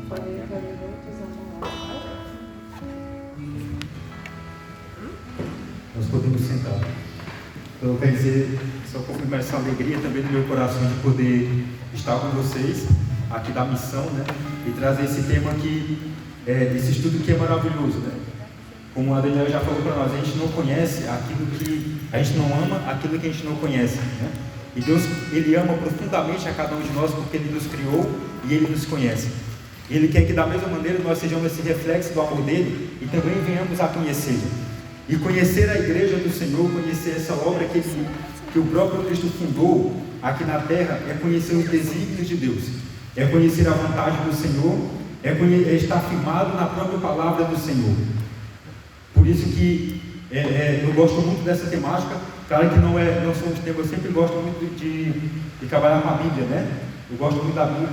Nós podemos sentar. Então, quer dizer, só confirmar essa alegria também no meu coração de poder estar com vocês aqui da missão, né? E trazer esse tema aqui, esse estudo que é maravilhoso, né? Como a Daniela já falou para nós, a gente não conhece aquilo que... A gente não ama aquilo que a gente não conhece, né? E Deus, Ele ama profundamente a cada um de nós porque Ele nos criou e Ele nos conhece. Ele quer que da mesma maneira nós sejamos esse reflexo do amor dEle e também venhamos a conhecê-lo. E conhecer a igreja do Senhor, conhecer essa obra que o próprio Cristo fundou aqui na terra, é conhecer os desígnios de Deus, é conhecer a vontade do Senhor, é estar firmado na própria palavra do Senhor. Por isso que eu gosto muito dessa temática. Claro que não são os temas, eu sempre gosto muito de trabalhar com a Bíblia, né? Eu gosto muito da Bíblia,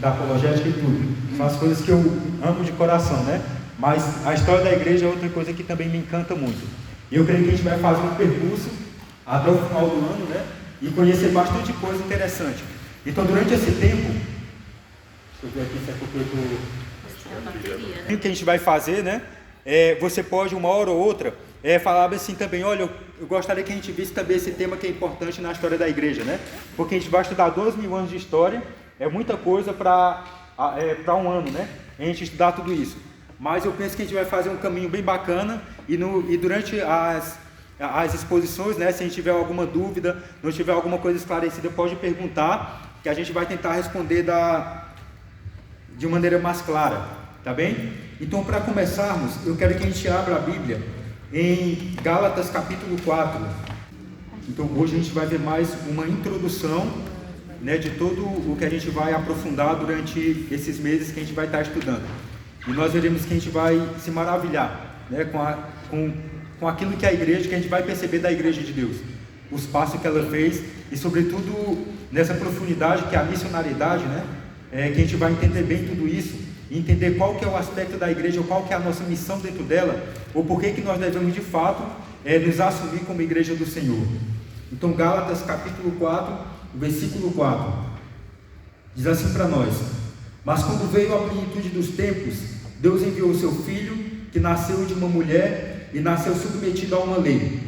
da apologética e tudo. São as coisas que eu amo de coração, né? Mas a história da igreja é outra coisa que também me encanta muito. E eu creio que a gente vai fazer um percurso até o final do ano, né? E conhecer bastante coisa interessante. Então, durante esse tempo, deixa eu ver aqui se é porque eu estou... O que a gente vai fazer, né? Você pode, uma hora ou outra, falar assim também, olha, eu gostaria que a gente visse também esse tema que é importante na história da igreja, né? Porque a gente vai estudar 12.000 anos de história, é muita coisa para um ano, né? A gente estudar tudo isso. Mas eu penso que a gente vai fazer um caminho bem bacana e durante as exposições, né, se a gente tiver alguma dúvida, não tiver alguma coisa esclarecida, pode perguntar, que a gente vai tentar responder de maneira mais clara, tá bem? Então, para começarmos, eu quero que a gente abra a Bíblia em Gálatas capítulo 4. Então, hoje a gente vai ver mais uma introdução, né, de todo o que a gente vai aprofundar durante esses meses que a gente vai estar estudando. E nós veremos que a gente vai se maravilhar, né, com aquilo que a igreja, que a gente vai perceber da igreja de Deus, os passos que ela fez e sobretudo nessa profundidade que é a missionariedade, né, que a gente vai entender bem tudo isso e entender qual que é o aspecto da igreja, ou qual que é a nossa missão dentro dela, ou por que nós devemos de fato nos assumir como igreja do Senhor. Então, Gálatas capítulo 4, versículo 4, diz assim para nós: mas quando veio a plenitude dos tempos, Deus enviou o seu Filho, que nasceu de uma mulher e nasceu submetido a uma lei,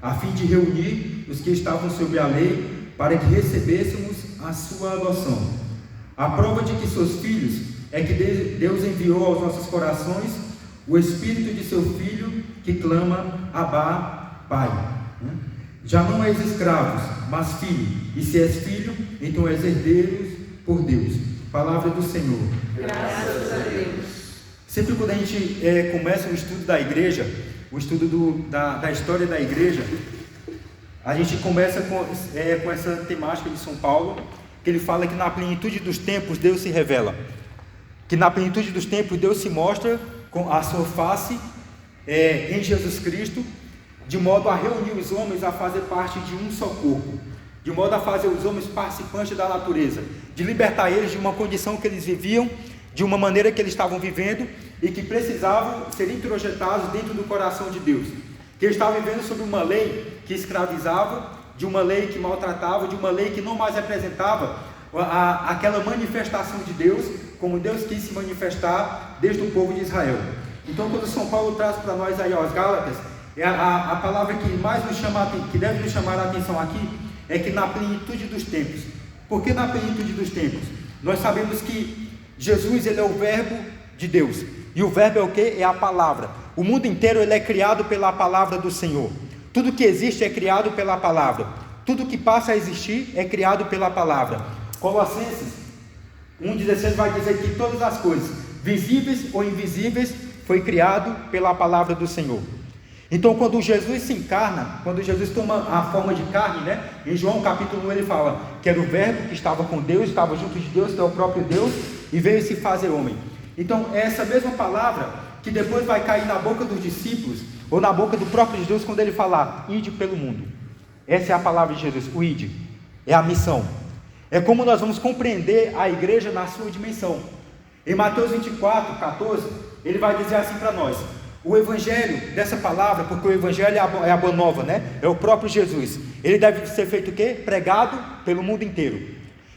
a fim de reunir os que estavam sob a lei, para que recebêssemos a sua adoção. A prova de que sois filhos é que Deus enviou aos nossos corações o Espírito de seu Filho, que clama: Abá, Pai. Já não és escravos, mas filho, e se és filho, então és herdeiros por Deus. Palavra do Senhor. Graças a Deus. Sempre quando a gente começa o estudo da igreja, o estudo da história da igreja, a gente começa com essa temática de São Paulo, que ele fala que na plenitude dos tempos Deus se revela, que na plenitude dos tempos Deus se mostra com a sua face em Jesus Cristo, de modo a reunir os homens a fazer parte de um só corpo, de modo a fazer os homens participantes da natureza, de libertar eles de uma condição que eles viviam, de uma maneira que eles estavam vivendo e que precisavam ser introjetados dentro do coração de Deus, que eles estavam vivendo sob uma lei que escravizava, de uma lei que maltratava, de uma lei que não mais representava aquela manifestação de Deus, como Deus quis se manifestar desde o povo de Israel. Então, quando São Paulo traz para nós aí aos Gálatas, a palavra que mais que deve nos chamar a atenção aqui, é que na plenitude dos tempos. Por que na plenitude dos tempos? Nós sabemos que Jesus, ele é o verbo de Deus, e o verbo é o que? É a palavra. O mundo inteiro ele é criado pela palavra do Senhor. Tudo que existe é criado pela palavra. Tudo que passa a existir é criado pela palavra. Colossenses 1,16 vai dizer que todas as coisas, visíveis ou invisíveis, foi criado pela palavra do Senhor. Então, quando Jesus se encarna, quando Jesus toma a forma de carne, né? Em João capítulo 1 ele fala que era o verbo que estava com Deus, estava junto de Deus, que é o próprio Deus, e veio se fazer homem. Então, é essa mesma palavra que depois vai cair na boca dos discípulos, ou na boca do próprio Jesus, quando ele falar: ide pelo mundo. Essa é a palavra de Jesus, o ide, é a missão. É como nós vamos compreender a igreja na sua dimensão. Em Mateus 24, 14, ele vai dizer assim para nós: o evangelho dessa palavra, porque o evangelho é a boa nova, né? É o próprio Jesus. Ele deve ser feito o quê? Pregado pelo mundo inteiro.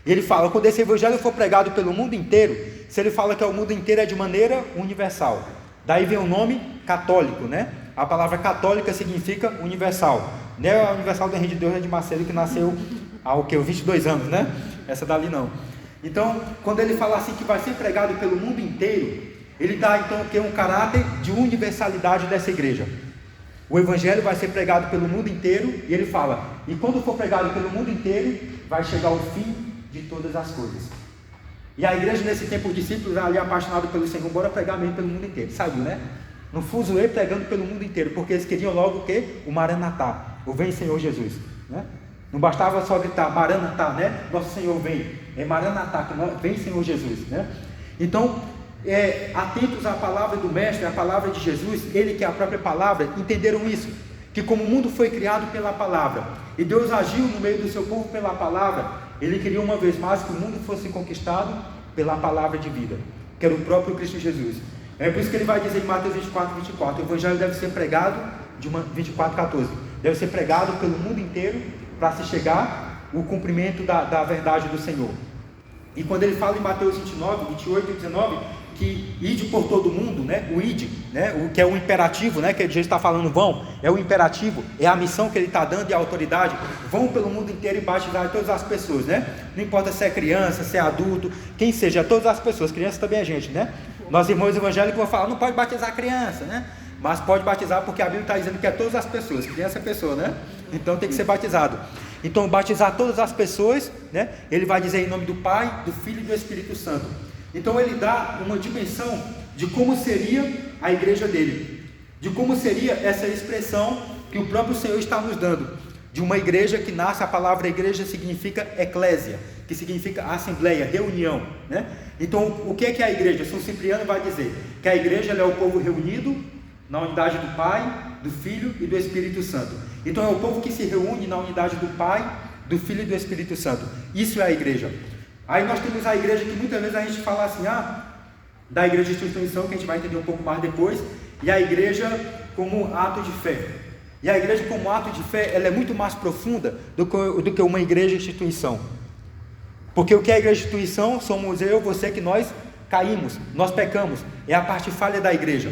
E ele fala, quando esse evangelho for pregado pelo mundo inteiro, se ele fala que é o mundo inteiro, é de maneira universal. Daí vem o nome católico, né? A palavra católica significa universal. Não é a Universal do Henrique de Deus de Macedo, que nasceu há 22 anos, né? Essa dali não. Então, quando ele fala assim que vai ser pregado pelo mundo inteiro, ele dá então que é um caráter de universalidade dessa igreja. O evangelho vai ser pregado pelo mundo inteiro, e ele fala, e quando for pregado pelo mundo inteiro, vai chegar o fim de todas as coisas. E a igreja nesse tempo, os discípulos ali apaixonados pelo Senhor, bora pregar mesmo pelo mundo inteiro. Saiu, né? No fuzuê pregando pelo mundo inteiro, porque eles queriam logo o quê? O Maranatá, o vem Senhor Jesus, né? Não bastava só gritar Maranatá, né? Nosso Senhor vem, é Maranatá, vem Senhor Jesus, né? Então, atentos à palavra do Mestre, à palavra de Jesus, ele que é a própria palavra, entenderam isso, que como o mundo foi criado pela palavra, e Deus agiu no meio do seu povo pela palavra, ele queria uma vez mais que o mundo fosse conquistado pela palavra de vida, que era o próprio Cristo Jesus. É por isso que ele vai dizer em Mateus 24:24, o evangelho deve ser pregado, 24:14, deve ser pregado pelo mundo inteiro, para se chegar o cumprimento da verdade do Senhor. E quando ele fala em Mateus 28 e 19, que ide por todo mundo, né? O ide, né? O que é o imperativo, né? Que Jesus está falando, vão, é o imperativo, é a missão que ele está dando e a autoridade, vão pelo mundo inteiro e batizar todas as pessoas, né? Não importa se é criança, se é adulto, quem seja, todas as pessoas, crianças também é gente, né? Nós irmãos evangélicos vão falar, não pode batizar criança, né? Mas pode batizar porque a Bíblia está dizendo que é todas as pessoas, criança é pessoa, né? Então tem que ser batizado. Então batizar todas as pessoas, né? Ele vai dizer em nome do Pai, do Filho e do Espírito Santo. Então ele dá uma dimensão de como seria a igreja dele, de como seria essa expressão que o próprio Senhor está nos dando, de uma igreja que nasce, a palavra igreja significa eclésia, que significa assembleia, reunião, né? Então o que é a igreja? São Cipriano vai dizer que a igreja é o povo reunido na unidade do Pai, do Filho e do Espírito Santo. Então é o povo que se reúne na unidade do Pai, do Filho e do Espírito Santo. Isso é a igreja. Aí nós temos a igreja que muitas vezes a gente fala assim, da igreja de instituição, que a gente vai entender um pouco mais depois, e a igreja como ato de fé. E a igreja como ato de fé, ela é muito mais profunda do que uma igreja instituição. Porque o que é a igreja instituição? Somos eu, você, que nós caímos, nós pecamos, é a parte falha da igreja.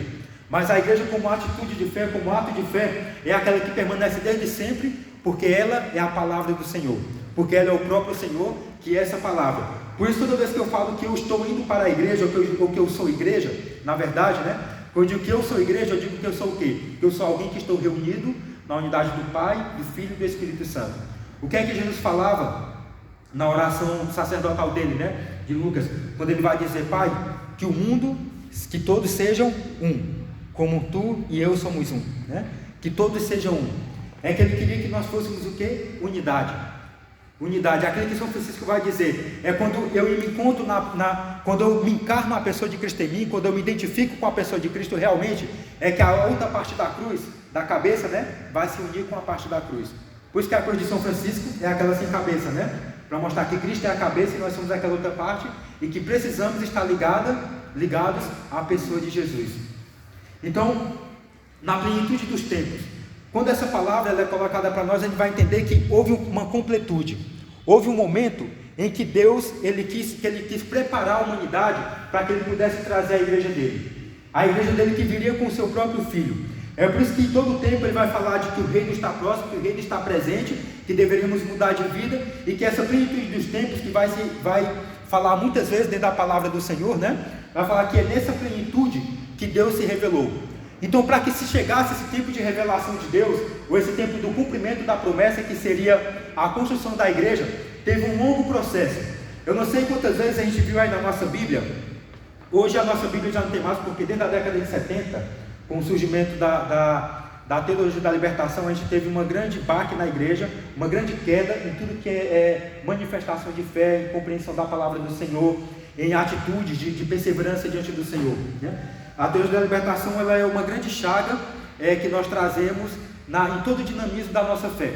Mas a igreja como atitude de fé, como ato de fé, é aquela que permanece desde sempre, porque ela é a palavra do Senhor, porque ela é o próprio Senhor, que é essa palavra. Por isso toda vez que eu falo que eu estou indo para a igreja, ou que eu sou igreja, na verdade, né? Quando eu digo que eu sou igreja, eu digo que eu sou o quê? Que eu sou alguém que estou reunido na unidade do Pai, do Filho e do Espírito Santo. O que é que Jesus falava na oração sacerdotal dele, né? De Lucas, quando ele vai dizer, Pai, que o mundo, que todos sejam um, como tu e eu somos um, né? Que todos sejam um. É que ele queria que nós fôssemos o quê? Unidade. Unidade. Aquele que São Francisco vai dizer, é quando eu me encontro quando eu me encarno na pessoa de Cristo em mim, quando eu me identifico com a pessoa de Cristo realmente, é que a outra parte da cruz, da cabeça, né? Vai se unir com a parte da cruz. Por isso que a cruz de São Francisco é aquela sem cabeça, né? Para mostrar que Cristo é a cabeça e nós somos aquela outra parte, e que precisamos estar ligados à pessoa de Jesus. Então, na plenitude dos tempos, quando essa palavra ela é colocada para nós, a gente vai entender que houve uma completude, houve um momento em que Deus ele quis preparar a humanidade para que ele pudesse trazer a igreja dele que viria com o seu próprio filho. É por isso que em todo o tempo ele vai falar de que o reino está próximo, que o reino está presente, que deveríamos mudar de vida, e que essa plenitude dos tempos, que vai falar muitas vezes dentro da palavra do Senhor, né? Vai falar que é nessa plenitude que Deus se revelou. Então, para que se chegasse esse tempo de revelação de Deus, ou esse tempo do cumprimento da promessa, que seria a construção da igreja, teve um longo processo. Eu não sei quantas vezes a gente viu aí na nossa Bíblia. Hoje a nossa Bíblia já não tem mais, porque dentro da década de 70, com o surgimento da teologia da libertação, a gente teve uma grande baque na igreja, uma grande queda em tudo que é manifestação de fé, em compreensão da palavra do Senhor, em atitudes de perseverança diante do Senhor, né? A teologia da libertação ela é uma grande chaga que nós trazemos em todo o dinamismo da nossa fé.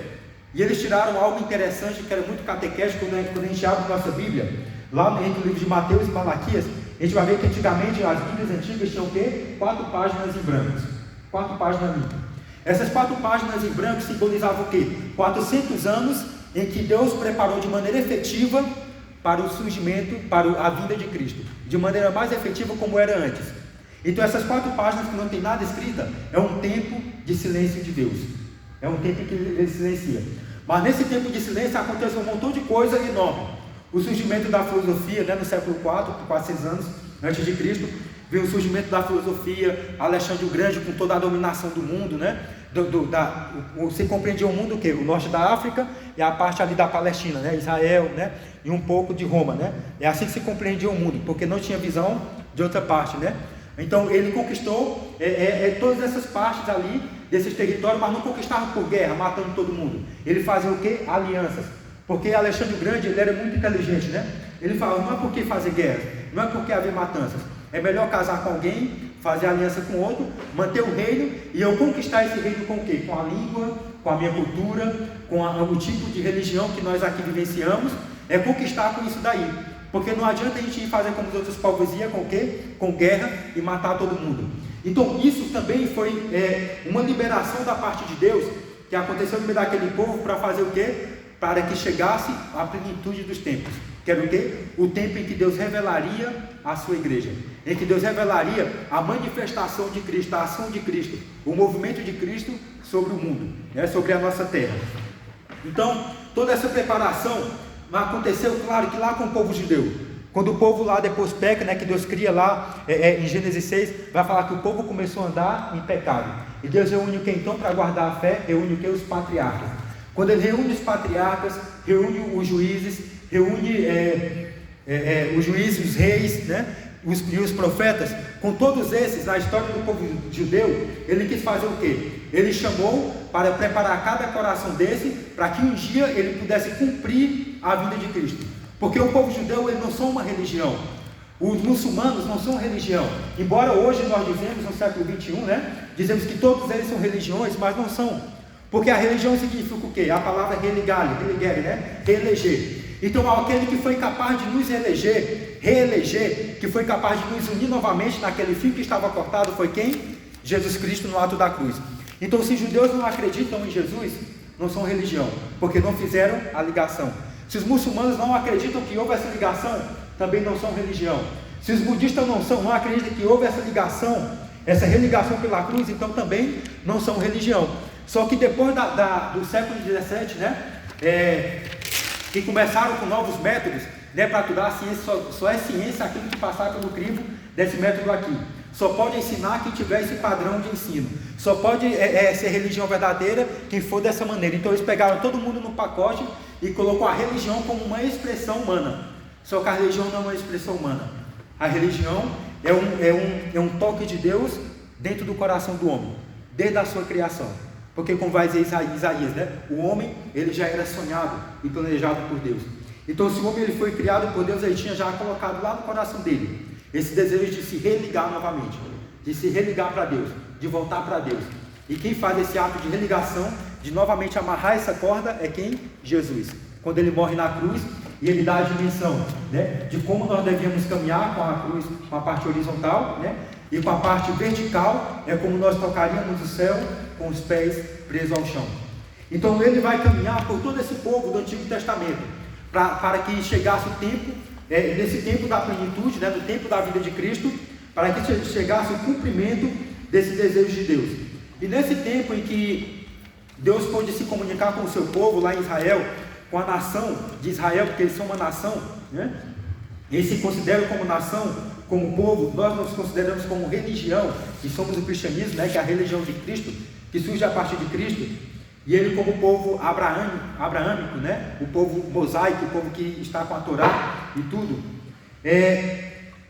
E eles tiraram algo interessante, que era muito catequético, quando a gente abre a nossa Bíblia, lá entre o livro de Mateus e Malaquias, a gente vai ver que antigamente as Bíblias antigas tinham o quê? 4 páginas em brancos. 4 páginas limpas. Essas 4 páginas em branco simbolizavam o quê? 400 anos em que Deus preparou de maneira efetiva para o surgimento, para a vinda de Cristo, de maneira mais efetiva como era antes. Então essas 4 páginas que não tem nada escrita, é um tempo de silêncio de Deus, é um tempo que Ele silencia. Mas nesse tempo de silêncio acontece um montão de coisa enorme. O surgimento da filosofia, né, no século IV, 400 anos antes de Cristo, veio o surgimento da filosofia, Alexandre o Grande com toda a dominação do mundo, né? Você compreendia o mundo o quê? O norte da África e a parte ali da Palestina, né? Israel, né? E um pouco de Roma, né? É assim que se compreendia o mundo, porque não tinha visão de outra parte, né? Então ele conquistou todas essas partes ali, desses territórios, mas não conquistava por guerra, matando todo mundo. Ele fazia o quê? Alianças. Porque Alexandre o Grande, ele era muito inteligente, né? Ele falava, não é por que fazer guerra, não é por que haver matanças. É melhor casar com alguém, fazer aliança com outro, manter o reino, e eu conquistar esse reino com o quê? Com a língua, com a minha cultura, com o tipo de religião que nós aqui vivenciamos, é conquistar com isso daí. Porque não adianta a gente ir fazer como os outros povos iam, com o quê? Com guerra e matar todo mundo. Então isso também foi uma liberação da parte de Deus, que aconteceu no meio daquele povo para fazer o quê? Para que chegasse a plenitude dos tempos. Que era o quê? O tempo em que Deus revelaria a sua igreja, em que Deus revelaria a manifestação de Cristo, a ação de Cristo, o movimento de Cristo sobre o mundo, né? Sobre a nossa terra. Então, toda essa preparação aconteceu, claro, que lá com o povo judeu. Quando o povo lá depois peca, né, que Deus cria lá, em Gênesis 6, vai falar que o povo começou a andar em pecado. E Deus reúne o que então para guardar a fé? Reúne o que? Os patriarcas. Quando ele reúne os patriarcas, reúne os juízes, reúne os juízes, os reis, né? E os profetas, com todos esses, na história do povo judeu, ele quis fazer o quê? Ele chamou para preparar cada coração desse, para que um dia ele pudesse cumprir a vinda de Cristo. Porque o povo judeu, eles não são uma religião. Os muçulmanos não são religião. Embora hoje nós dizemos, no século 21, né? Dizemos que todos eles são religiões, mas não são. Porque a religião significa o quê? A palavra religare, né? Reeleger. Então aquele que foi capaz de nos reeleger, que foi capaz de nos unir novamente naquele fio que estava cortado, foi quem? Jesus Cristo no ato da cruz. Então se os judeus não acreditam em Jesus, não são religião, porque não fizeram a ligação. Se os muçulmanos não acreditam que houve essa ligação, também não são religião. Se os budistas não acreditam que houve essa ligação, essa religação pela cruz, então também não são religião. Só que depois do século XVII, né, que começaram com novos métodos, né, para estudar a ciência, só é ciência aquilo que passar pelo crivo desse método aqui. Só pode ensinar quem tiver esse padrão de ensino. Só pode ser religião verdadeira quem for dessa maneira. Então eles pegaram todo mundo no pacote e colocou a religião como uma expressão humana. Só que a religião não é uma expressão humana. A religião é um toque de Deus dentro do coração do homem, desde a sua criação. Porque como vai dizer Isaías, né? O homem, ele já era sonhado e planejado por Deus. Então se o homem ele foi criado por Deus, ele tinha já colocado lá no coração dele esse desejo de se religar novamente, de se religar para Deus, de voltar para Deus. E quem faz esse ato de religação, de novamente amarrar essa corda, é quem? Jesus. Quando ele morre na cruz e ele dá a dimensão, né, de como nós devíamos caminhar com a cruz, com a parte horizontal, né, e com a parte vertical, é como nós tocaríamos o céu com os pés presos ao chão. Então ele vai caminhar por todo esse povo do Antigo Testamento, para que chegasse o tempo, nesse tempo da plenitude, né, do tempo da vida de Cristo, para que chegasse o cumprimento desse desejo de Deus. E nesse tempo em que Deus pôde se comunicar com o seu povo lá em Israel, com a nação de Israel, porque eles são uma nação, né? Eles se consideram como nação, como povo. Nós nos consideramos como religião, que somos o cristianismo, né? Que é a religião de Cristo, que surge a partir de Cristo. E ele como povo abraâmico, né? O povo mosaico, o povo que está com a Torá e tudo.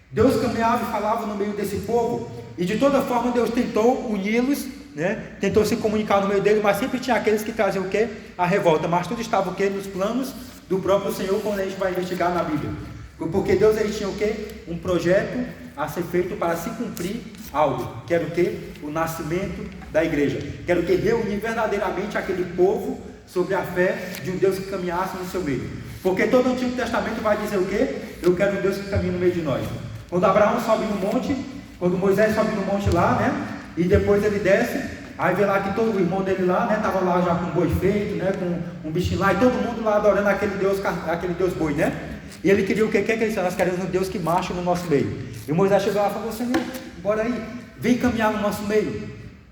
Deus caminhava e falava no meio desse povo, e de toda forma Deus tentou uni-los, né? Tentou se comunicar no meio dele, mas sempre tinha aqueles que traziam o quê? A revolta. Mas tudo estava o quê? Nos planos do próprio Senhor, quando a gente vai investigar na Bíblia. Porque Deus ele tinha o quê? Um projeto a ser feito para se cumprir algo, que era o quê? O nascimento da igreja, que era o quê? Reunir verdadeiramente aquele povo sobre a fé de um Deus que caminhasse no seu meio. Porque todo o Antigo Testamento vai dizer o quê? Eu quero um Deus que caminhe no meio de nós. Quando Abraão sobe no monte, quando Moisés sobe no monte lá, né? E depois ele desce, aí vê lá que todo o irmão dele lá, né? Estava lá já com boi feito, né? Com um bichinho lá, e todo mundo lá adorando aquele Deus boi, né? E ele queria o quê? O que é isso? Nós queremos um Deus que marche no nosso meio. E Moisés chegou lá e falou: Senhor, bora aí, vem caminhar no nosso meio.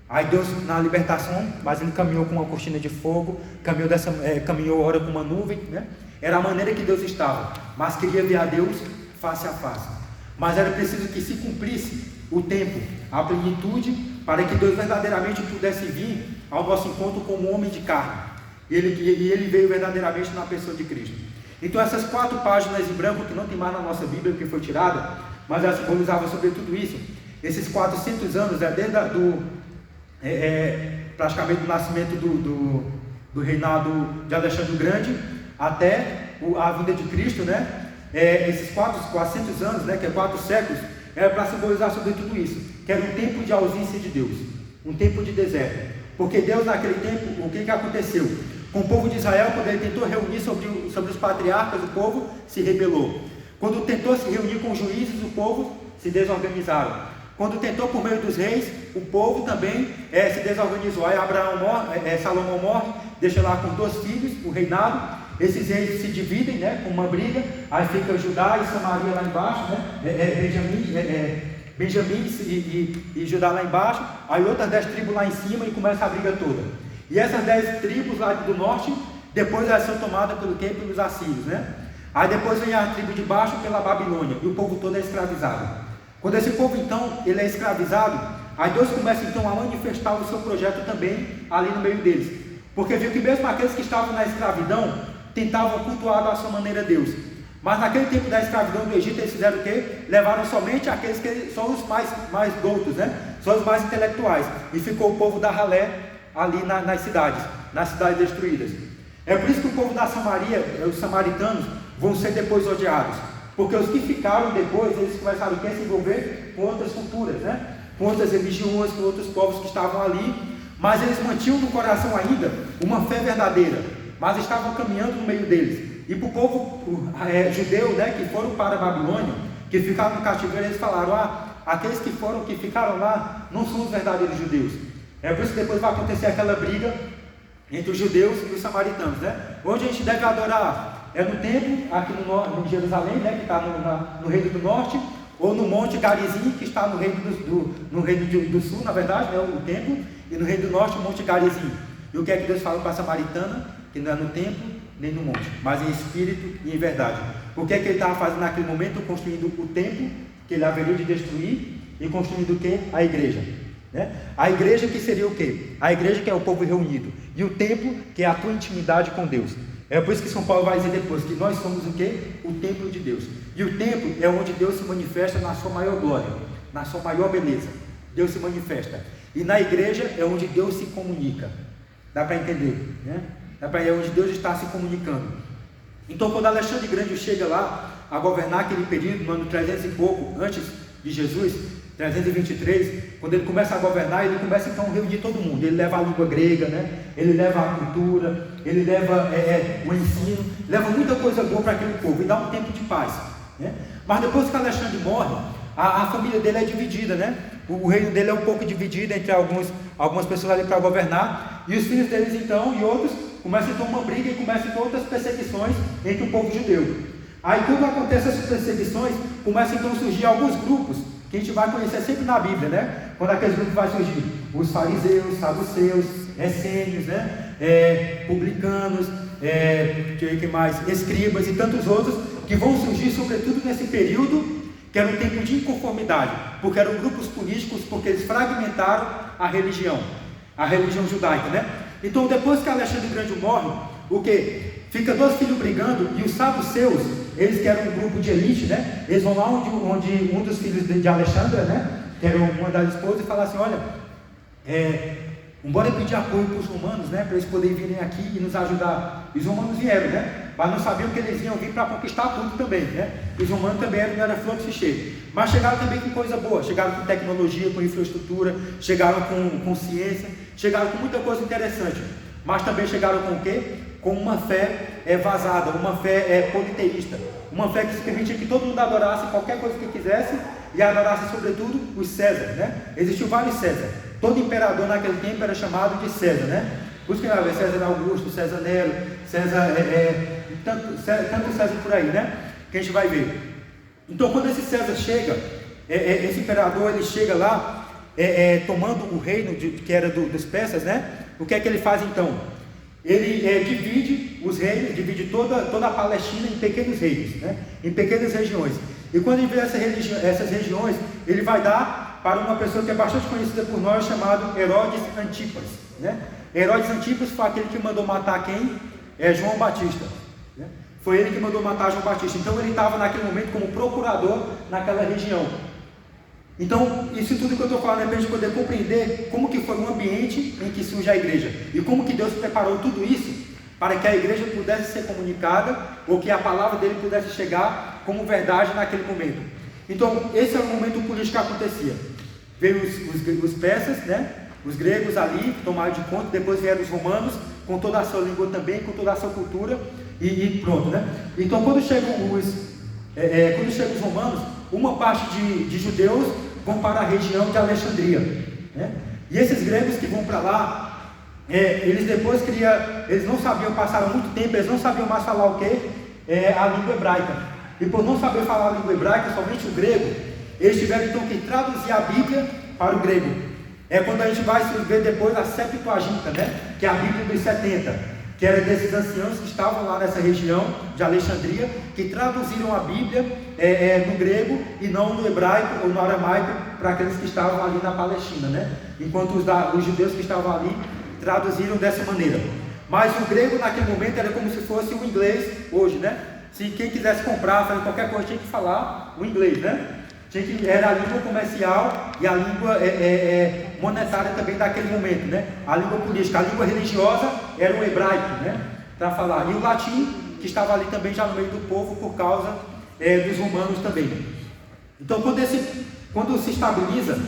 Aí Deus, na libertação, mas ele caminhou com uma cortina de fogo, caminhou ora com uma nuvem, né? Era a maneira que Deus estava, mas queria ver a Deus face a face. Mas era preciso que se cumprisse o tempo, a plenitude, para que Deus verdadeiramente pudesse vir ao nosso encontro como homem de carne. E ele veio verdadeiramente na pessoa de Cristo. Então essas 4 páginas em branco, que não tem mais na nossa Bíblia, que foi tirada, mas ela simbolizava sobre tudo isso. Esses 400 anos, desde praticamente do nascimento do reinado de Alexandre o Grande até a vinda de Cristo, né? Esses 400 anos, né, que é 4 séculos, era para simbolizar sobre tudo isso, que era um tempo de ausência de Deus, um tempo de deserto, porque Deus naquele tempo, o que aconteceu? Com o povo de Israel, quando ele tentou reunir sobre os patriarcas, o povo se rebelou. Quando tentou se reunir com os juízes, o povo se desorganizaram. Quando tentou por meio dos reis, o povo também se desorganizou. Aí Salomão morre, deixa lá com 2 filhos o reinado. Esses reis se dividem, né, com uma briga. Aí fica Judá e Samaria lá embaixo, né? Benjamim e Judá lá embaixo. Aí outras 10 tribos lá em cima e começa a briga toda. E essas 10 tribos lá do norte, depois elas são tomadas pelos assírios, né? Aí depois vem a tribo de baixo pela Babilônia, e o povo todo é escravizado. Quando esse povo então, ele é escravizado, aí Deus começa então a manifestar o seu projeto também ali no meio deles. Porque viu que mesmo aqueles que estavam na escravidão, tentavam cultuar da sua maneira Deus. Mas naquele tempo da escravidão do Egito, eles fizeram o quê? Levaram somente aqueles que são os mais doutos, né? São os mais intelectuais. E ficou o povo da ralé ali nas cidades destruídas. É por isso que o povo da Samaria, os samaritanos, vão ser depois odiados. Porque os que ficaram depois, eles começaram a se envolver com outras culturas, né? Com outras religiões, com outros povos que estavam ali. Mas eles mantinham no coração ainda uma fé verdadeira. Mas estavam caminhando no meio deles. E para o povo judeu, né, que foram para a Babilônia, que ficaram no cativeiro, eles falaram: aqueles que ficaram lá não são os verdadeiros judeus. É por isso que depois vai acontecer aquela briga entre os judeus e os samaritanos, né? Onde a gente deve adorar? É no templo, aqui no Jerusalém, né, que está no reino do norte, ou no Monte Garizim, que está no reino do sul, na verdade, né, o templo, e no reino do norte, o Monte Garizim. E o que é que Deus falou para a samaritana? Que não é no templo, nem no monte, mas em espírito e em verdade. O que é que ele estava fazendo naquele momento? Construindo o templo, que ele haveria de destruir, e construindo o que? A igreja. Né? A igreja que seria o quê? A igreja que é o povo reunido, e o templo que é a tua intimidade com Deus. É por isso que São Paulo vai dizer depois que nós somos o quê? O templo de Deus. E o templo é onde Deus se manifesta na sua maior glória, na sua maior beleza. Deus se manifesta. E na igreja é onde Deus se comunica. Dá para entender, né? É onde Deus está se comunicando. Então, quando Alexandre Grande chega lá a governar aquele período, no ano 300 e pouco antes de Jesus, 323, quando ele começa a governar, ele começa então a reunir todo mundo. Ele leva a língua grega, né? Ele leva a cultura, ele leva o ensino, leva muita coisa boa para aquele povo e dá um tempo de paz, né? Mas depois que Alexandre morre, a família dele é dividida, né? O reino dele é um pouco dividido entre algumas pessoas ali para governar, e os filhos deles então e outros começam então uma briga e começam então outras perseguições entre o povo judeu. Aí quando acontecem essas perseguições, começam então a surgir alguns grupos que a gente vai conhecer sempre na Bíblia, né? Quando aqueles grupos vai surgir os fariseus, saduceus, essênios, né? Publicanos, que mais? Escribas e tantos outros que vão surgir sobretudo nesse período que era um tempo de inconformidade, porque eram grupos políticos, porque eles fragmentaram a religião judaica, né? Então depois que Alexandre o Grande morre, o que? Fica 2 filhos brigando, e os saduceus, eles que eram um grupo de elite, né? Eles vão lá onde um dos filhos de Alexandre, né? Que era uma das esposas, e fala assim: olha, bora pedir apoio para os romanos, né? Para eles poderem virem aqui e nos ajudar. E os romanos vieram, né? Mas não sabiam que eles iam vir para conquistar tudo também, né? Os romanos também não era flor que se cheia. Mas chegaram também com coisa boa, chegaram com tecnologia, com infraestrutura, chegaram com ciência, chegaram com muita coisa interessante. Mas também chegaram com o quê? Com uma fé vazada, uma fé politeísta, uma fé que se permitia que todo mundo adorasse qualquer coisa que quisesse e adorasse sobretudo os César, né? Existiam vários César. Todo imperador naquele tempo era chamado de César, né? Por isso que César Augusto, César Nero, César, tanto César por aí, né? Que a gente vai ver. Então, quando esse César chega, esse imperador, ele chega lá, tomando o reino que era dos persas, né? O que é que ele faz então? Ele divide os reinos, divide toda a Palestina em pequenos reinos, né? Em pequenas regiões. E quando ele vê essas regiões, ele vai dar para uma pessoa que é bastante conhecida por nós, chamado Herodes Antipas, né? Herodes Antipas foi aquele que mandou matar quem? João Batista, né? Foi ele que mandou matar João Batista. Então ele estava naquele momento como procurador naquela região. Então, isso tudo que eu estou falando é para a gente poder compreender como que foi o ambiente em que surge a igreja e como que Deus preparou tudo isso para que a igreja pudesse ser comunicada ou que a palavra dele pudesse chegar como verdade naquele momento. Então, esse é o momento político que acontecia. Veio os persas, né? Os gregos ali tomaram de conta, depois vieram os romanos com toda a sua língua também, com toda a sua cultura e pronto, né? Então, quando chegam os romanos, uma parte de judeus vão para a região de Alexandria, né? E esses gregos que vão para lá, eles depois eles não sabiam, passaram muito tempo, eles não sabiam mais falar o quê? A língua hebraica. E por não saber falar a língua hebraica, somente o grego, eles tiveram então que traduzir a Bíblia para o grego. Quando a gente vai ver depois a Septuaginta, né? Que é a Bíblia dos 70. Que era desses anciãos que estavam lá nessa região de Alexandria, que traduziram a Bíblia no grego e não no hebraico ou no aramaico para aqueles que estavam ali na Palestina, né? Enquanto os judeus que estavam ali traduziram dessa maneira. Mas o grego naquele momento era como se fosse o inglês hoje, né? Se quem quisesse comprar, fazer qualquer coisa, tinha que falar o inglês, né? Era a língua comercial e a língua monetária também daquele momento, né? A língua política, a língua religiosa era o hebraico, né? Para falar. E o latim, que estava ali também já no meio do povo por causa dos romanos também. Então, quando se estabiliza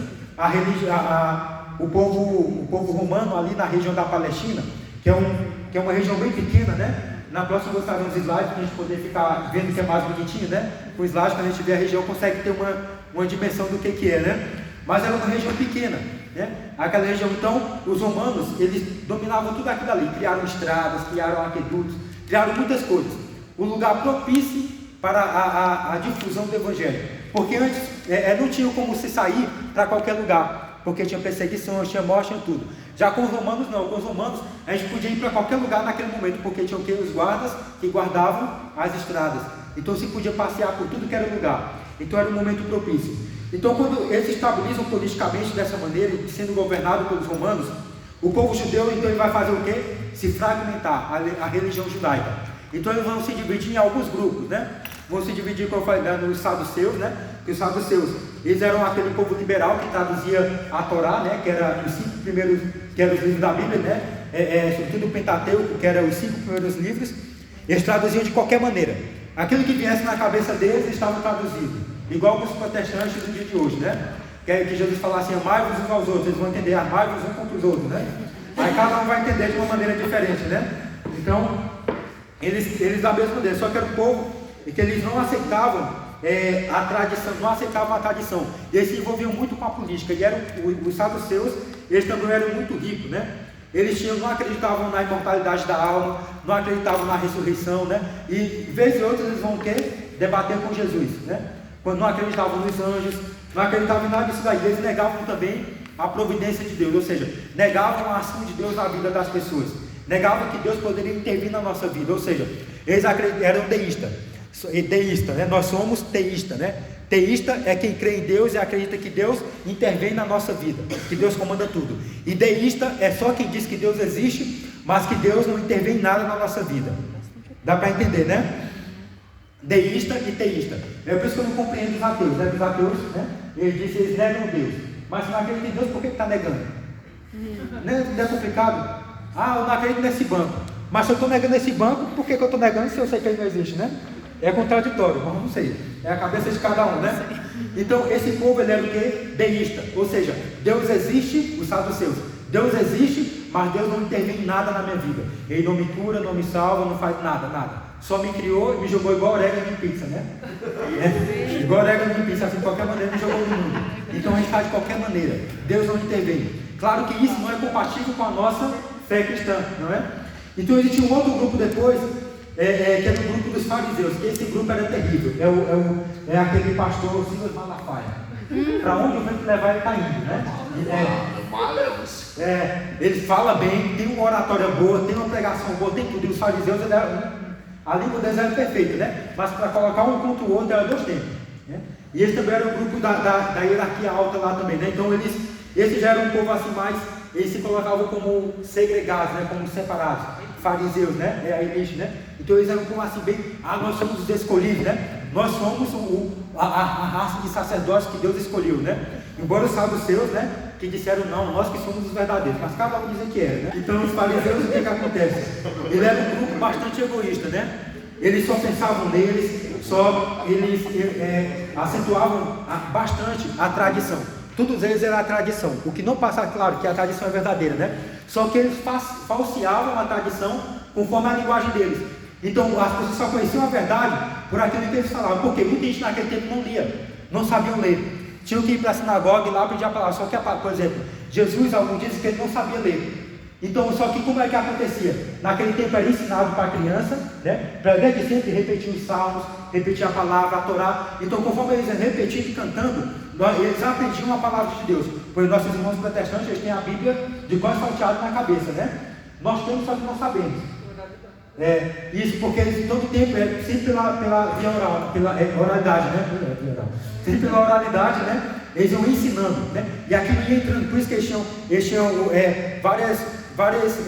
o povo romano ali na região da Palestina, que é uma região bem pequena, né? Na próxima eu vou estar nos slides para a gente poder ficar vendo que é mais bonitinho, né? Com slides, quando a gente vê a região, consegue ter uma dimensão do que é, né? Mas era uma região pequena, né? Aquela região, então, os romanos, eles dominavam tudo aquilo ali, criaram estradas, criaram aquedutos, criaram muitas coisas. Um lugar propício para a difusão do evangelho. Porque antes não tinha como se sair para qualquer lugar, porque tinha perseguição, tinha morte, tinha tudo. Já com os romanos não, com os romanos a gente podia ir para qualquer lugar naquele momento, porque tinha o quê? Os guardas que guardavam as estradas. Então se podia passear por tudo que era lugar. Então era um momento propício. Então quando eles se estabilizam politicamente dessa maneira, sendo governado pelos romanos, o povo judeu então ele vai fazer o quê? Se fragmentar, a religião judaica. Então eles vão se dividir em alguns grupos, né? Vão se dividir, como eu falei, nos saduceus, né? Que os saduceus, eles eram aquele povo liberal que traduzia a Torá, né? Que era os 5 primeiros, que eram os livros da Bíblia, né? Sobretudo o Pentateuco, que eram os 5 primeiros livros. Eles traduziam de qualquer maneira. Aquilo que viesse na cabeça deles estava traduzido. Igual com os protestantes do dia de hoje, né? Que Jesus fala assim, amai-vos uns aos outros. Eles vão entender, amai-vos uns contra os outros, né? Aí cada um vai entender de uma maneira diferente, né? Então, eles da mesma maneira, só que era um povo que eles não aceitavam a tradição, não aceitavam a tradição. E eles se envolviam muito com a política. E eram os saduceus, eles também eram muito ricos, né? Eles não acreditavam na imortalidade da alma, não acreditavam na ressurreição, né? E vez e outra eles vão o quê? Debater com Jesus, né? Quando não acreditavam nos anjos, não acreditavam em nada disso daí, eles negavam também a providência de Deus, ou seja, negavam a ação de Deus na vida das pessoas, negavam que Deus poderia intervir na nossa vida, ou seja, eles eram deístas, né? Nós somos teístas, né? Teísta é quem crê em Deus e acredita que Deus intervém na nossa vida, que Deus comanda tudo. E deísta é só quem diz que Deus existe, mas que Deus não intervém em nada na nossa vida. Dá para entender, né? Deísta e teísta. É por isso que eu não compreendo os ateus, né? Os ateus, né? Eles negam Deus. Mas se não acredita em Deus, por que está negando? Não é complicado? Ah, eu não acredito nesse banco. Mas se eu estou negando esse banco, por que eu estou negando se eu sei que ele não existe, né? É contraditório, mas não sei. É a cabeça de cada um, né? Então, esse povo, ele era o quê? Deísta. Ou seja, Deus existe, os saduceus. Deus existe, mas Deus não intervém em nada na minha vida. Ele não me cura, não me salva, não faz nada. Só me criou e me jogou igual orégano em pizza, né? Igual orégano em pizza, assim, de qualquer maneira, me jogou no mundo. Então, a gente faz de qualquer maneira. Deus não intervém. Claro que isso não é compatível com a nossa fé cristã, não é? Então, existe um outro grupo depois, que era o grupo dos fariseus, que esse grupo era terrível. É aquele pastor Silas Malafaia. Para onde o vento levar, ele está indo, né? Ele fala bem, tem uma oratória boa, tem uma pregação boa, tem tudo. E os fariseus, a língua deles era perfeita, né? Mas para colocar um contra o outro era 2 tempos, né? E eles também eram o grupo da hierarquia alta lá também, né? Então esses já eram um povo assim mais, eles se colocavam como segregados, né? Como separados, fariseus, né? Né? Então eles eram como assim bem, nós somos os escolhidos, né? Nós somos a raça de sacerdotes que Deus escolheu, né? Embora os saduceus, né? Que disseram não, nós que somos os verdadeiros, mas cada um dizia que era, né? Então os fariseus, o que acontece? Ele era um grupo bastante egoísta, né? Eles só pensavam neles, eles acentuavam bastante a tradição. Todos eles era a tradição, o que não passa claro que a tradição é verdadeira, né? Só que eles falseavam a tradição conforme a linguagem deles. Então as pessoas só conheciam a verdade por aquilo que eles falavam, porque muita gente naquele tempo não lia, não sabiam ler. Tinham que ir para a sinagoga e lá pedir a palavra. Só que, por exemplo, Jesus, alguns dizem que ele não sabia ler. Então, só que como é que acontecia? Naquele tempo era ensinado para a criança, né? Para desde sempre repetir os salmos, repetir a palavra, a Torá. Então, conforme eles repetiam e cantando, eles aprendiam a palavra de Deus. Pois nossos irmãos protestantes, eles têm a Bíblia de cós salteado na cabeça, né? Nós temos, só que não sabemos. Isso porque eles todo tempo, sempre pela via oral, pela oralidade, né? Sempre pela oralidade, né? Eles iam ensinando, né? E aquilo ia entrando, por isso que eles tinham várias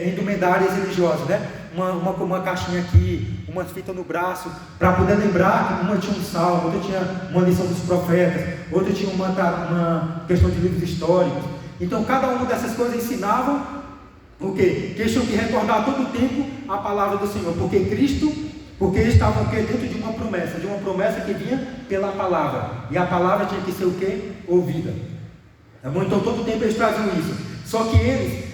indumentárias religiosas, né? Uma caixinha aqui, uma fita no braço, para poder lembrar que uma tinha um salmo, outra tinha uma lição dos profetas, outra tinha uma questão de livros históricos. Então cada uma dessas coisas ensinavam o quê? Que eles tinham que recordar todo o tempo a palavra do Senhor, porque eles estavam dentro de uma promessa que vinha pela palavra, e a palavra tinha que ser o quê? Ouvida. Então todo o tempo eles traziam isso. Só que eles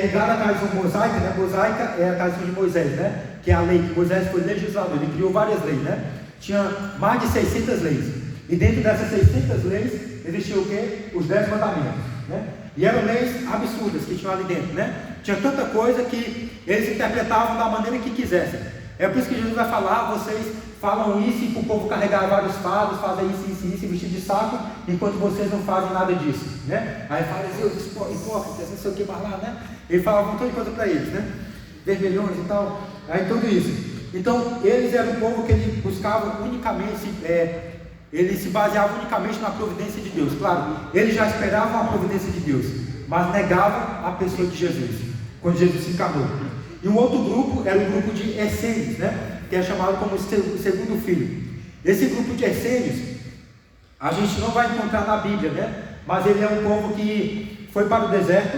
ligaram à tradição mosaica, né? Mosaica é a tradição de Moisés, né? Que é a lei, que Moisés foi legislador, ele criou várias leis, né? Tinha mais de 600 leis, e dentro dessas 600 leis existia o quê? Os 10 mandamentos, né? E eram leis absurdas que tinham ali dentro, né? Tinha tanta coisa que eles interpretavam da maneira que quisessem. É por isso que Jesus vai falar, vocês falam isso e para o povo carregar vários fardos, fazem isso, vestir de saco, enquanto vocês não fazem nada disso, né? Aí fariseus, hipócritas, não sei o que mais lá, né? Ele falava um montão de coisa para eles, né? Vermelhões e tal, aí tudo isso. Então, eles eram um povo que eles buscavam unicamente, eles se baseavam unicamente na providência de Deus. Claro, eles já esperavam a providência de Deus, mas negavam a pessoa de Jesus, quando Jesus se encarnou. E um outro grupo era o grupo de essênios, né? Que é chamado como o segundo filho. Esse grupo de essênios, a gente não vai encontrar na Bíblia, né? Mas ele é um povo que foi para o deserto,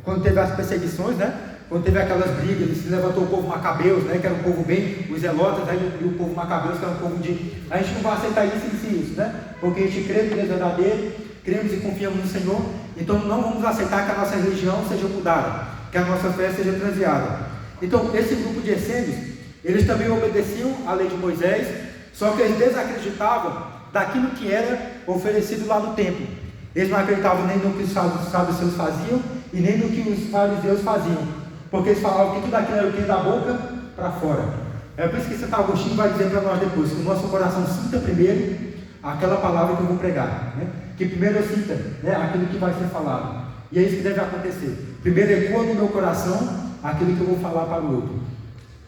quando teve as perseguições, né? Quando teve aquelas brigas, ele se levantou o povo macabeus, né? Que era um povo bem, os zelotas, né? E o povo macabeus, que era um povo de... A gente não vai aceitar isso, né? Porque a gente crê no Deus verdadeiro, cremos e confiamos no Senhor, então não vamos aceitar que a nossa religião seja mudada, que a nossa fé seja transviada. Então, esse grupo de essênios, eles também obedeciam à lei de Moisés, só que eles desacreditavam daquilo que era oferecido lá no templo. Eles não acreditavam nem no que os saduceus faziam e nem no que os fariseus faziam, porque eles falavam que tudo aquilo era o que da boca para fora. É por isso que Santo Agostinho vai dizer para nós depois, que o nosso coração sinta primeiro aquela palavra que eu vou pregar, né? Que primeiro eu sinta, né, aquilo que vai ser falado, e é isso que deve acontecer. Primeiro ecoa no meu coração aquilo que eu vou falar para o outro.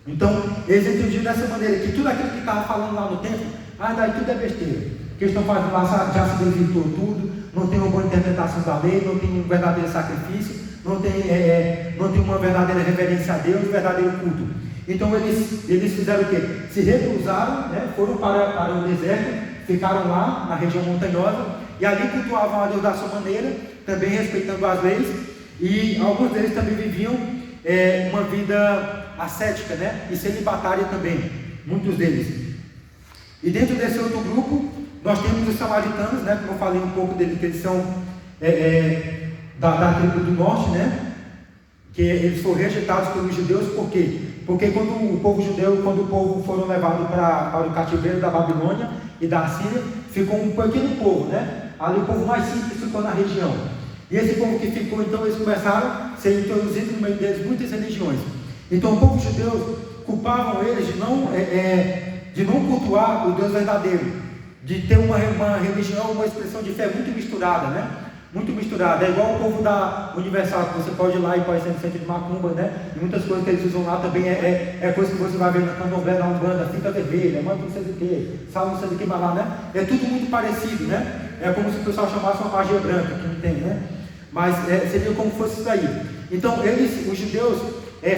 Então, eles entendiam dessa maneira, que tudo aquilo que estava falando lá no templo, daí tudo é besteira, que eles estão fazendo lá, já se desvirtuou tudo, não tem uma boa interpretação da lei, não tem um verdadeiro sacrifício, não tem uma verdadeira reverência a Deus, um verdadeiro culto. Então eles fizeram o quê? Se recusaram, né? Foram para o deserto, ficaram lá na região montanhosa, e ali cultuavam a Deus da sua maneira, também respeitando as leis, e alguns deles também viviam uma vida ascética, né? E celibatária também, muitos deles. E dentro desse outro grupo, nós temos os samaritanos, né? Como eu falei um pouco deles, que eles são da tribo do norte, né? Que eles foram rejeitados pelos judeus, por quê? Porque quando o povo foram levados para o cativeiro da Babilônia e da Síria, ficou um pequeno povo, né? Ali o povo mais simples ficou na região. E esse povo que ficou, então, eles começaram a ser introduzidos no meio deles muitas religiões. Então o povo judeu, culpavam eles de não cultuar o Deus verdadeiro, de ter uma religião, uma expressão de fé muito misturada, né? Muito misturada. É igual o povo da Universal, que você pode ir lá e pode ser no centro de Macumba, né? E muitas coisas que eles usam lá também é coisa que você vai ver na Candomblé, na Umbanda, fita vermelha, manda não sei o que, sal não sei o que, mas lá, né? É tudo muito parecido, né? É como se o pessoal chamasse uma magia branca, que não tem, né? Mas seria como fosse isso aí. Então, os judeus,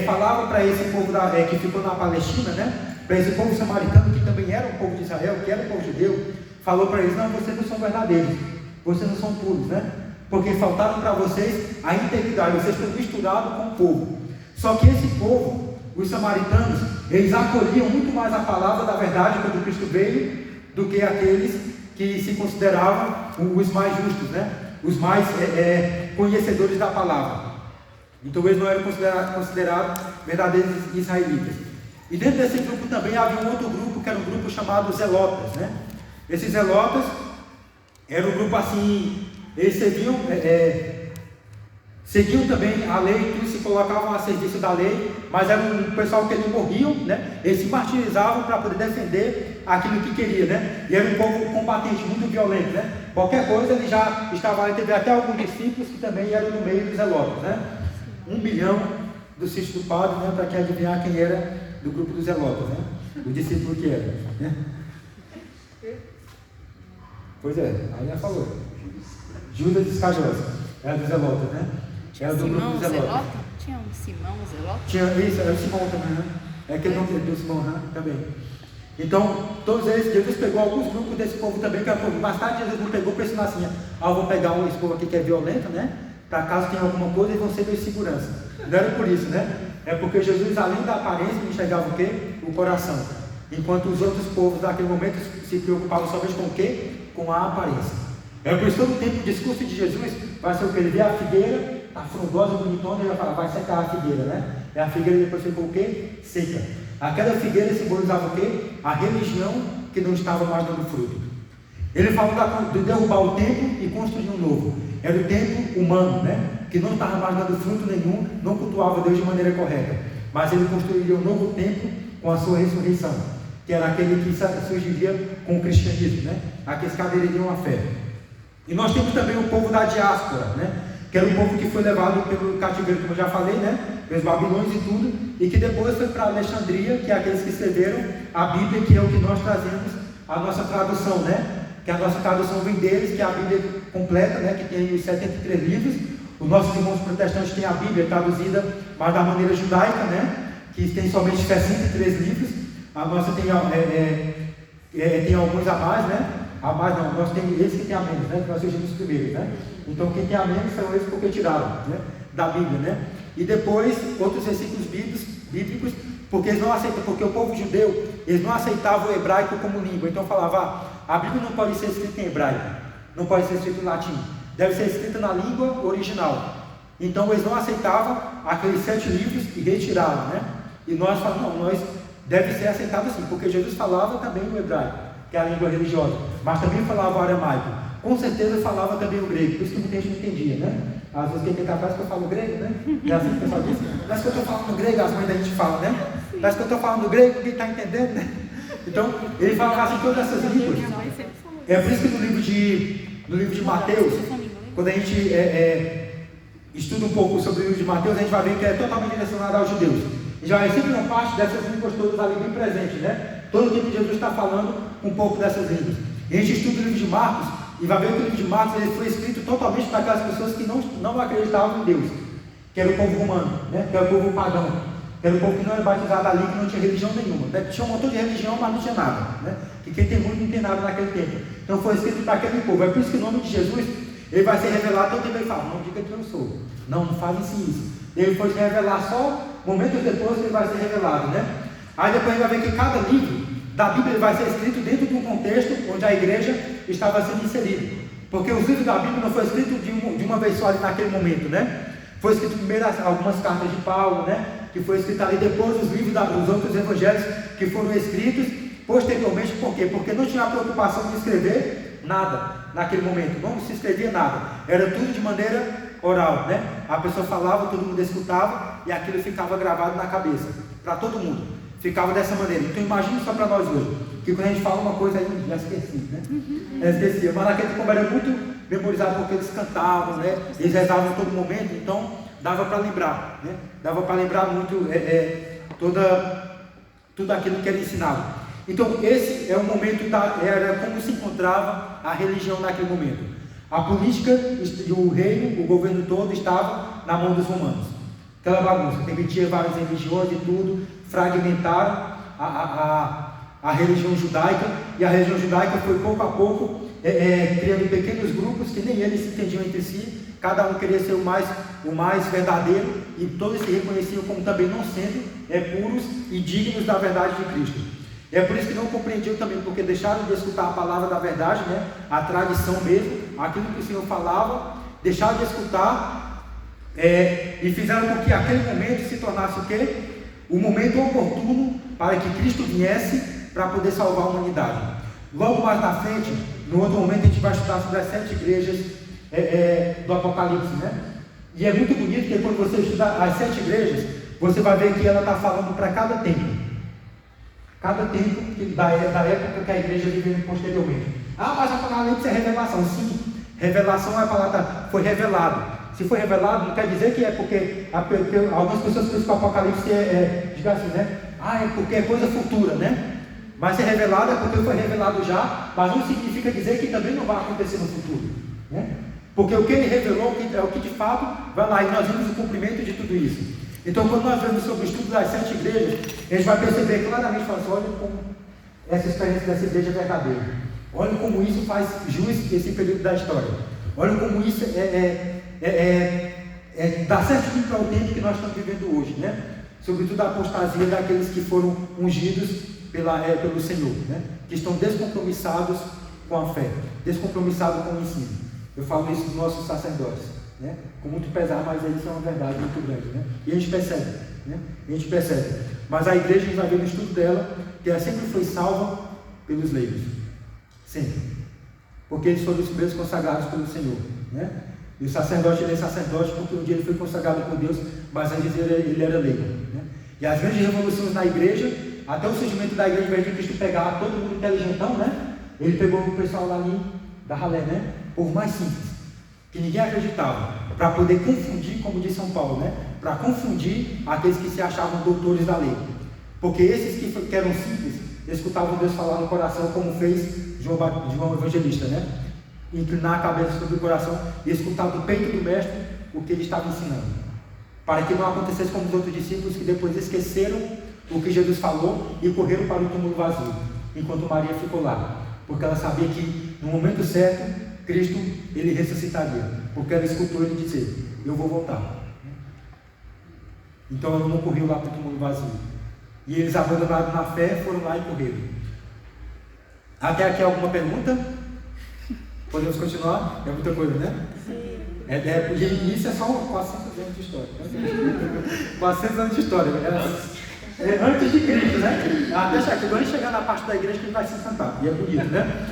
falavam para esse povo que ficou na Palestina, né? Para esse povo samaritano, que também era um povo de Israel, que era um povo judeu, falou para eles: não, vocês não são verdadeiros, vocês não são puros, né? Porque faltaram para vocês a integridade, vocês estão misturados com o povo. Só que esse povo, os samaritanos, eles acolhiam muito mais a palavra da verdade quando Cristo veio, do que aqueles que se consideravam os mais justos, né? Os mais conhecedores da palavra. Então eles não eram considerados verdadeiros israelitas. E dentro desse grupo também havia um outro grupo, que era um grupo chamado Zelotas, né? Esses Zelotas eram um grupo assim, eles seguiam também a lei, que se colocavam a serviço da lei, mas era um pessoal que eles morriam, né? Eles se martirizavam para poder defender aquilo que queria, né? E era um povo combatente, muito violento, né? Qualquer coisa ele já estava ali. Teve até alguns discípulos que também eram no meio dos Zelotas, né? 1 bilhão do sítio do padre, né? Para quem adivinhar quem era do grupo dos Zelotas, né? O discípulo que era, né? Pois é, aí já falou. Judas Iscariotes, era dos Zelotas, né? Era do grupo dos Zelotas. Tinha um Simão Zelota? Tinha isso, era o Simão também, né? É aquele nome do Simão, né? Também. Então, todos eles, Jesus pegou alguns grupos desse povo também, que era povo. Mais tarde, Jesus não pegou, pensando assim: eu vou pegar esse povo aqui que é violento, né? Para caso tenha alguma coisa, eles vão ser meus segurança. Não era por isso, né? É porque Jesus, além da aparência, enxergava o quê? O coração. Enquanto os outros povos daquele momento se preocupavam somente com o quê? Com a aparência. É por isso que todo tempo o discurso de Jesus vai ser o que? Ele vê a figueira, a frondosa, bonitona, e vai falar: vai secar a figueira, né? E a figueira depois ficou o quê? Seca. Aquela figueira simbolizava o quê? A religião que não estava mais dando fruto. Ele falou de derrubar o templo e construir um novo. Era o templo humano, né? Que não estava mais dando fruto nenhum, não cultuava Deus de maneira correta. Mas ele construiria um novo templo com a sua ressurreição, que era aquele que surgiria com o cristianismo, né? Aqueles que aderiram à fé. E nós temos também o povo da diáspora, né? Que era o povo que foi levado pelo cativeiro, como eu já falei, né? Pelos babilônios e tudo, e que depois foi para Alexandria, que é aqueles que escreveram a Bíblia, que é o que nós trazemos, a nossa tradução, né? Que a nossa tradução vem deles, que é a Bíblia completa, né? Que tem os 73 livros. Os nossos irmãos protestantes têm a Bíblia traduzida, mas da maneira judaica, né? Que tem somente 63 livros. A nossa tem alguns a mais, né? A mais não, nós temos esses que tem a menos, né? Que nós surgimos primeiros, né? Então quem tem a menos são esses porque tiraram, né? Da Bíblia, né? E depois outros versículos bíblicos, porque eles não aceitam, porque o povo judeu, eles não aceitavam o hebraico como língua. Então falava: a Bíblia não pode ser escrita em hebraico, não pode ser escrita em latim, deve ser escrita na língua original. Então eles não aceitavam aqueles 7 livros e retiraram, né? E nós falamos: não, nós deve ser aceitado assim, porque Jesus falava também o hebraico, que é a língua religiosa, mas também falava o aramaico, com certeza falava também o grego, por isso que muita gente não entendia, né? Às vezes quem tem capaz que eu falo grego, né? É assim que o pessoal diz: parece que eu estou falando grego, as mães da gente falam, né? Parece que eu estou falando grego, ninguém está entendendo, né? Então, ele falava assim todas essas línguas. É por isso que no livro de Mateus, quando a gente estuda um pouco sobre o livro de Mateus, a gente vai ver que é totalmente direcionado aos judeus. E já é sempre uma parte dessas línguas todas ali bem presente, né? Todo o tempo Jesus está falando um pouco dessas línguas. E a gente estuda o livro de Marcos, e vai ver que o livro de Marcos ele foi escrito totalmente para aquelas pessoas que não acreditavam em Deus, que era o povo romano, né? Que era o povo pagão, que era o povo que não era batizado ali, que não tinha religião nenhuma. Tinha um montão de religião, mas não tinha nada, né? Que quem tem muito não tem nada naquele tempo. Então foi escrito para aquele povo. É por isso que o nome de Jesus ele vai ser revelado todo tempo. Ele fala: não diga que eu sou, não fazem isso. Ele foi se revelar só momentos depois que ele vai ser revelado, né? Aí depois a gente vai ver que cada livro da Bíblia vai ser escrito dentro de um contexto onde a igreja estava sendo inserida, porque os livros da Bíblia não foi escrito de uma vez só ali naquele momento, né? Foi escrito primeiro algumas cartas de Paulo, né? Que foi escrito ali, depois os livros dos outros evangelhos que foram escritos posteriormente. Por quê? Porque não tinha a preocupação de escrever nada naquele momento, não se escrevia nada, era tudo de maneira oral, né? A pessoa falava, todo mundo escutava e aquilo ficava gravado na cabeça para todo mundo. ficava dessa maneira. Então imagine só para nós hoje, que quando a gente fala uma coisa aí, já esqueci, né? Já esqueci. Mas naquele tempo era muito memorizado porque eles cantavam, né? Eles rezavam em todo momento, então dava para lembrar, né? Dava para lembrar muito tudo aquilo que ele ensinava. Então esse é o momento, era como se encontrava a religião naquele momento. A política e o reino, o governo todo estava na mão dos romanos. Aquela bagunça, permitia várias religiões e tudo, fragmentaram a religião judaica, e a religião judaica foi pouco a pouco criando pequenos grupos que nem eles se entendiam entre si, cada um queria ser o mais verdadeiro, e todos se reconheciam como também não sendo puros e dignos da verdade de Cristo. É por isso que não compreendiam também, porque deixaram de escutar a palavra da verdade, né? A tradição mesmo, aquilo que o Senhor falava, deixaram de escutar e fizeram com que aquele momento se tornasse o quê? O momento oportuno para que Cristo viesse para poder salvar a humanidade. Logo mais na frente, no outro momento, a gente vai estudar sobre as 7 igrejas do Apocalipse, né? E é muito bonito que quando você estuda as 7 igrejas, você vai ver que ela está falando para cada tempo. Cada tempo da época que a igreja viveu posteriormente. Mas Apocalipse é revelação. Sim, revelação é a palavra, foi revelado. Se foi revelado, não quer dizer que é porque algumas pessoas pensam que o Apocalipse diga assim, né? É porque é coisa futura, né? Mas é revelado é porque foi revelado já, mas não significa dizer que também não vai acontecer no futuro, né? Porque o que ele revelou é o que de fato vai lá, e nós vemos o cumprimento de tudo isso. Então, quando nós vemos sobre o estudo das 7 igrejas, a gente vai perceber claramente, assim, olha como essa experiência dessa igreja é verdadeira. Olha como isso faz jus esse período da história. Olha como isso dá certo para o tempo que nós estamos vivendo hoje, né? Sobretudo a apostasia daqueles que foram ungidos pelo Senhor, né? Que estão descompromissados com a fé, descompromissados com o ensino. Eu falo isso dos nossos sacerdotes, né? Com muito pesar, mas isso é uma verdade muito grande, né? E a gente percebe, né? A gente percebe. Mas a igreja, a gente vai ver no estudo dela, que ela sempre foi salva pelos leigos, sempre, porque eles foram os primeiros consagrados pelo Senhor, né? E o sacerdote, ele é sacerdote porque um dia ele foi consagrado por Deus, mas antes ele era leigo, né? E as grandes revoluções na igreja, até o surgimento da igreja, ao invés de Cristo pegar todo mundo inteligentão, né? Ele pegou o pessoal ali da ralé, né? O povo mais simples, que ninguém acreditava, para poder confundir, como diz São Paulo, né? Para confundir aqueles que se achavam doutores da lei, porque esses que eram simples, escutavam Deus falar no coração, como fez João Evangelista, né? Inclinar a cabeça sobre o coração e escutar do peito do mestre o que ele estava ensinando, para que não acontecesse como os outros discípulos, que depois esqueceram o que Jesus falou e correram para o túmulo vazio, enquanto Maria ficou lá, porque ela sabia que no momento certo Cristo ele ressuscitaria, porque ela escutou ele dizer: eu vou voltar. Então ela não correu lá para o túmulo vazio, e eles, abandonados na fé, foram lá e correram. Até aqui alguma pergunta? Podemos continuar? É muita coisa, né? Sim. E isso é só 400 anos de história. 400 anos de história. Antes de Cristo, né? Deixa aqui, quando a gente chegar na parte da igreja, que ele vai se sentar. E é bonito, né?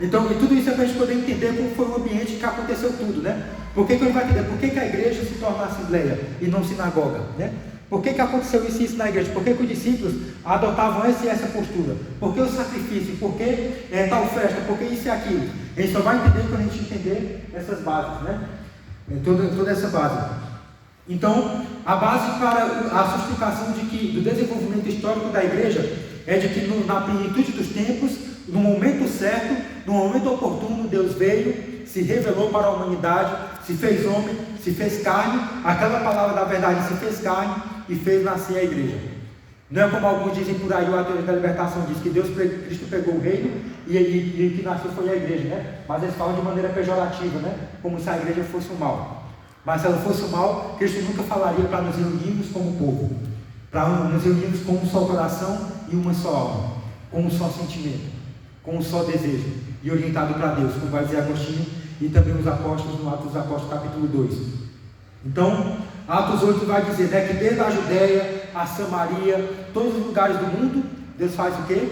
Então, e tudo isso é para a gente poder entender como foi o ambiente que aconteceu tudo, né? Por que ele vai entender? Por que a igreja se torna assembleia e não sinagoga, né? Por que aconteceu isso na igreja? Por que os discípulos adotavam essa postura? Por que o sacrifício? Por que tal festa? Por que isso e aquilo? A gente só vai entender quando a gente entender essas bases, né? Toda essa base. Então, a base para a sustificação do desenvolvimento histórico da igreja é de que na plenitude dos tempos, no momento certo, no momento oportuno, Deus veio, se revelou para a humanidade, se fez homem, se fez carne, aquela palavra da verdade se fez carne e fez nascer a igreja. Não é como alguns dizem por aí, o teoria da libertação diz que Cristo pegou o reino e o que nasceu foi a igreja, né? Mas eles falam de maneira pejorativa, né? Como se a igreja fosse o mal. Mas se ela fosse o mal, Cristo nunca falaria para nos reunirmos como povo, para nos reunirmos com um só coração e uma só alma, com um só sentimento, com um só desejo, e orientado para Deus, como vai dizer Agostinho e também os apóstolos no Atos dos Apóstolos capítulo 2. Então, Atos 8 vai dizer, né, que desde a Judéia, a Samaria, todos os lugares do mundo, Deus faz o quê?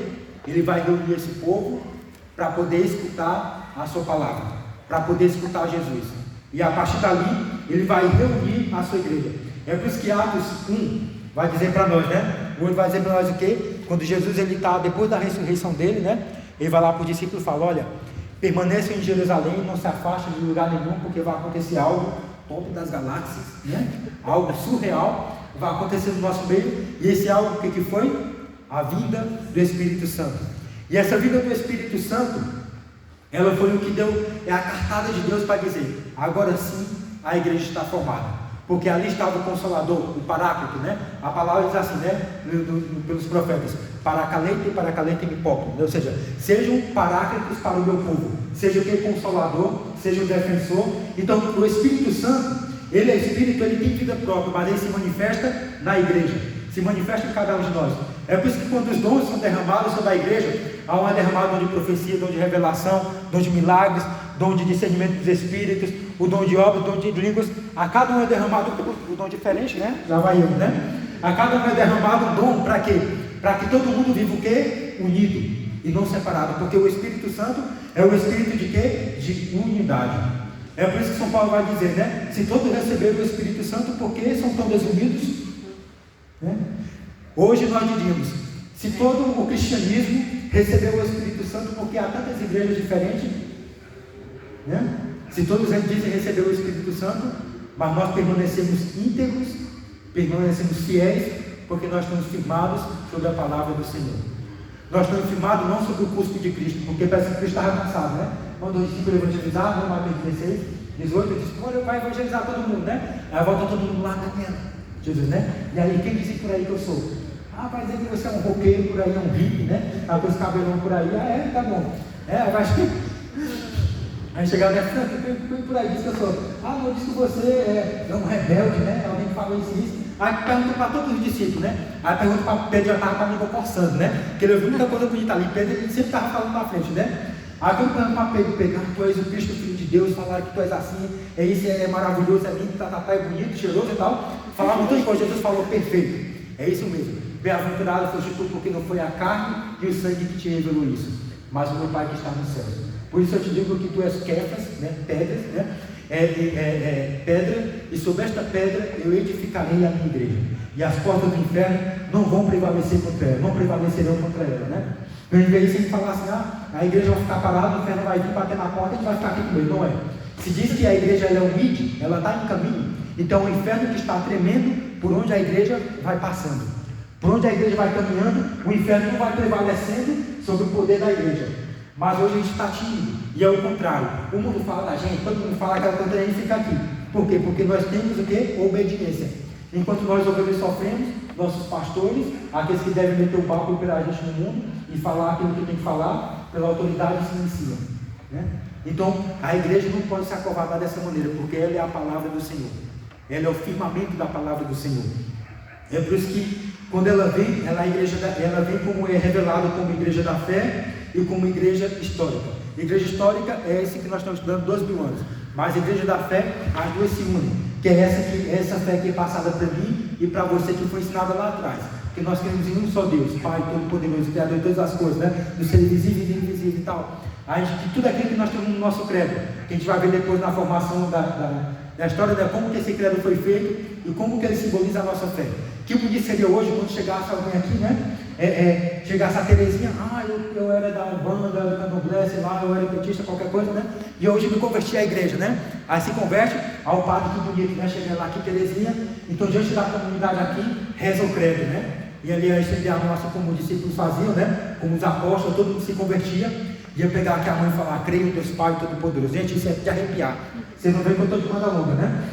Ele vai reunir esse povo para poder escutar a sua palavra, para poder escutar Jesus. E a partir dali, ele vai reunir a sua igreja. É por isso que Atos 1 vai dizer para nós, né? O outro vai dizer para nós o quê? Quando Jesus ele está, depois da ressurreição dele, né? Ele vai lá para os discípulos e fala: olha, permaneçam em Jerusalém, não se afastem de lugar nenhum, porque vai acontecer algo top das galáxias, né? Algo surreal vai acontecer no nosso meio. E esse algo, o que foi? A vinda do Espírito Santo. E essa vinda do Espírito Santo, ela foi o que deu, é a cartada de Deus para dizer: agora sim a igreja está formada. Porque ali estava o Consolador, o Paráclito, né? A palavra diz assim, né? Pelos profetas: Paracalete e Hipócrita. Ou seja, sejam paráclitos para o meu povo, seja o que? Consolador, seja o defensor. Então, o Espírito Santo, ele é Espírito, ele tem vida própria, mas ele se manifesta na igreja, se manifesta em cada um de nós. É por isso que quando os dons são derramados sobre a igreja, há uma derramada dom de profecia, dom de revelação, dom de milagres, dom de discernimento dos espíritos, o dom de obras, o dom de línguas. A cada um é derramado o dom diferente, né? Já vai eu, né? A cada um é derramado um dom para quê? Para que todo mundo viva o quê? Unido e não separado, porque o Espírito Santo é o Espírito de quê? De unidade. É por isso que São Paulo vai dizer, né? Se todos receberam o Espírito Santo, por que são tão desunidos? Né? Hoje nós diríamos: se todo o cristianismo recebeu o Espírito Santo, porque há tantas igrejas diferentes, né? Se todos eles dizem receber o Espírito Santo, mas nós permanecemos íntegros, permanecemos fiéis, porque nós estamos firmados sobre a palavra do Senhor. Nós estamos firmados não sobre o cuspe de Cristo, porque parece que Cristo estava cansado, né? Mandou os discípulos evangelizar, no Mateus 16, 18, disse: olha, vai evangelizar todo mundo, né? Aí volta todo mundo lá, Jesus, né? E aí, quem disse por aí que eu sou? Ah, vai dizer que você é um roqueiro por aí, é um hippie, né? Ah, com os cabelão por aí. Ah, é? Tá bom. Eu acho que... Aí chegava, né? Quem por aí disse que eu sou? Ah, não, disse que você é um rebelde, né? Alguém falou isso. Aí pergunta para todos os discípulos, né? Aí pergunta para Pedro, já estava com a língua coçando, né? Porque ele ouviu muita coisa bonita ali. Pedro, ele sempre estava falando na frente, né? Aí quando pergunta para Pedro: tu és o Cristo, Filho de Deus, falaram que tu és assim, é isso, é maravilhoso, é lindo, é bonito, cheiroso e tal. Falaram muitas coisas. Jesus falou: perfeito, é isso mesmo. Bem-aventurado foste tu, porque não foi a carne e o sangue que te revelou isso, mas o meu Pai que está nos céus. Por isso eu te digo que tu és Kefas, né? Pedras, né? Pedra, e sobre esta pedra eu edificarei a minha igreja, e as portas do inferno não vão prevalecer contra ela, não prevalecerão contra ela, né? Então, em vez de sempre falar assim: a igreja vai ficar parada, o inferno vai vir bater na porta e a gente vai ficar aqui com ele. Não é. Se diz que a igreja ela é humilde, ela está em caminho, então o inferno que está tremendo por onde a igreja vai passando, por onde a igreja vai caminhando, o inferno não vai prevalecendo sobre o poder da igreja. Mas hoje a gente está tímido, e é o contrário. O mundo fala da gente, todo mundo fala aquela coisa, a gente fica aqui. Por quê? Porque nós temos o quê? Obediência. Enquanto nós ovelhas sofremos, nossos pastores, aqueles que devem meter o pau pela gente no mundo e falar aquilo que tem que falar, pela autoridade silenciam, né? Então a igreja não pode se acovardar dessa maneira, porque ela é a palavra do Senhor, ela é o firmamento da palavra do Senhor. É por isso que quando ela vem, ela vem como é revelada como igreja da fé e como igreja histórica. Igreja histórica é esse que nós estamos estudando 2.000 anos, mas a igreja da fé, as duas se unem, que é essa fé que é passada para mim e para você, que foi ensinada lá atrás, que nós queremos em um só Deus, Pai Todo-Poderoso, Criador de todas as coisas, né? Do ser invisível e invisível e tal. Que tudo aquilo que nós temos no nosso credo, que a gente vai ver depois na formação da história, de como que esse credo foi feito e como que ele simboliza a nossa fé. Que bonito seria hoje quando chegasse alguém aqui, né? Chegasse a Terezinha: eu era da banda, da candomblé, sei lá, eu era petista, qualquer coisa, né? E hoje me converti à igreja, né? Aí se converte ao padre, que bonito, né? Chega lá aqui, Terezinha, então diante da comunidade aqui, reza o credo, né? E ali a estender a nossa, como os discípulos faziam, né? Como os apóstolos, todo mundo se convertia, ia pegar aqui a mãe e falar: creio em Deus Pai Todo-Poderoso. Gente, isso é de arrepiar. Você não vê que eu estou de manga longa, né?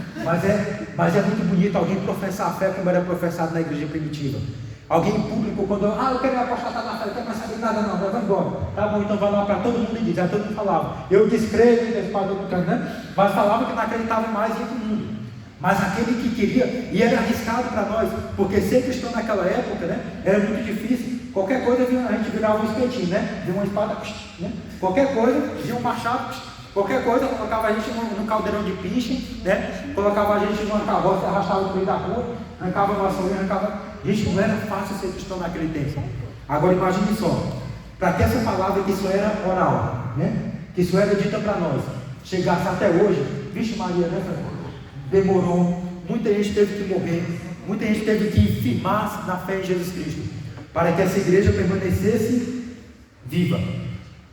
Mas é muito bonito alguém professar a fé como era professado na igreja primitiva. Alguém em público, quando eu quero me apostatar na fé, não quero mais saber nada não, vai embora. Tá bom, então vai lá para todo mundo e diz. Aí todo mundo falava: eu descrevo em Deus Pai Todo-Poderoso, né? Mas falava que não acreditava mais em todo mundo. Mas aquele que queria, e era arriscado para nós, porque ser cristão naquela época, né? Era muito difícil. Qualquer coisa a gente virava um espetinho, né? Via uma espada, né? Qualquer coisa, via um machado, qualquer coisa, colocava a gente num caldeirão de pinche, né? Colocava a gente numa carroça, arrastava no meio da rua, arrancava uma vassoura, arrancava. Gente, não era fácil ser cristão naquele tempo. Agora imagine só, para que essa palavra, que isso era oral, né? Que isso era dita para nós, chegasse até hoje, vixe Maria, né? Demorou, muita gente teve que morrer, muita gente teve que firmar na fé em Jesus Cristo, para que essa igreja permanecesse viva.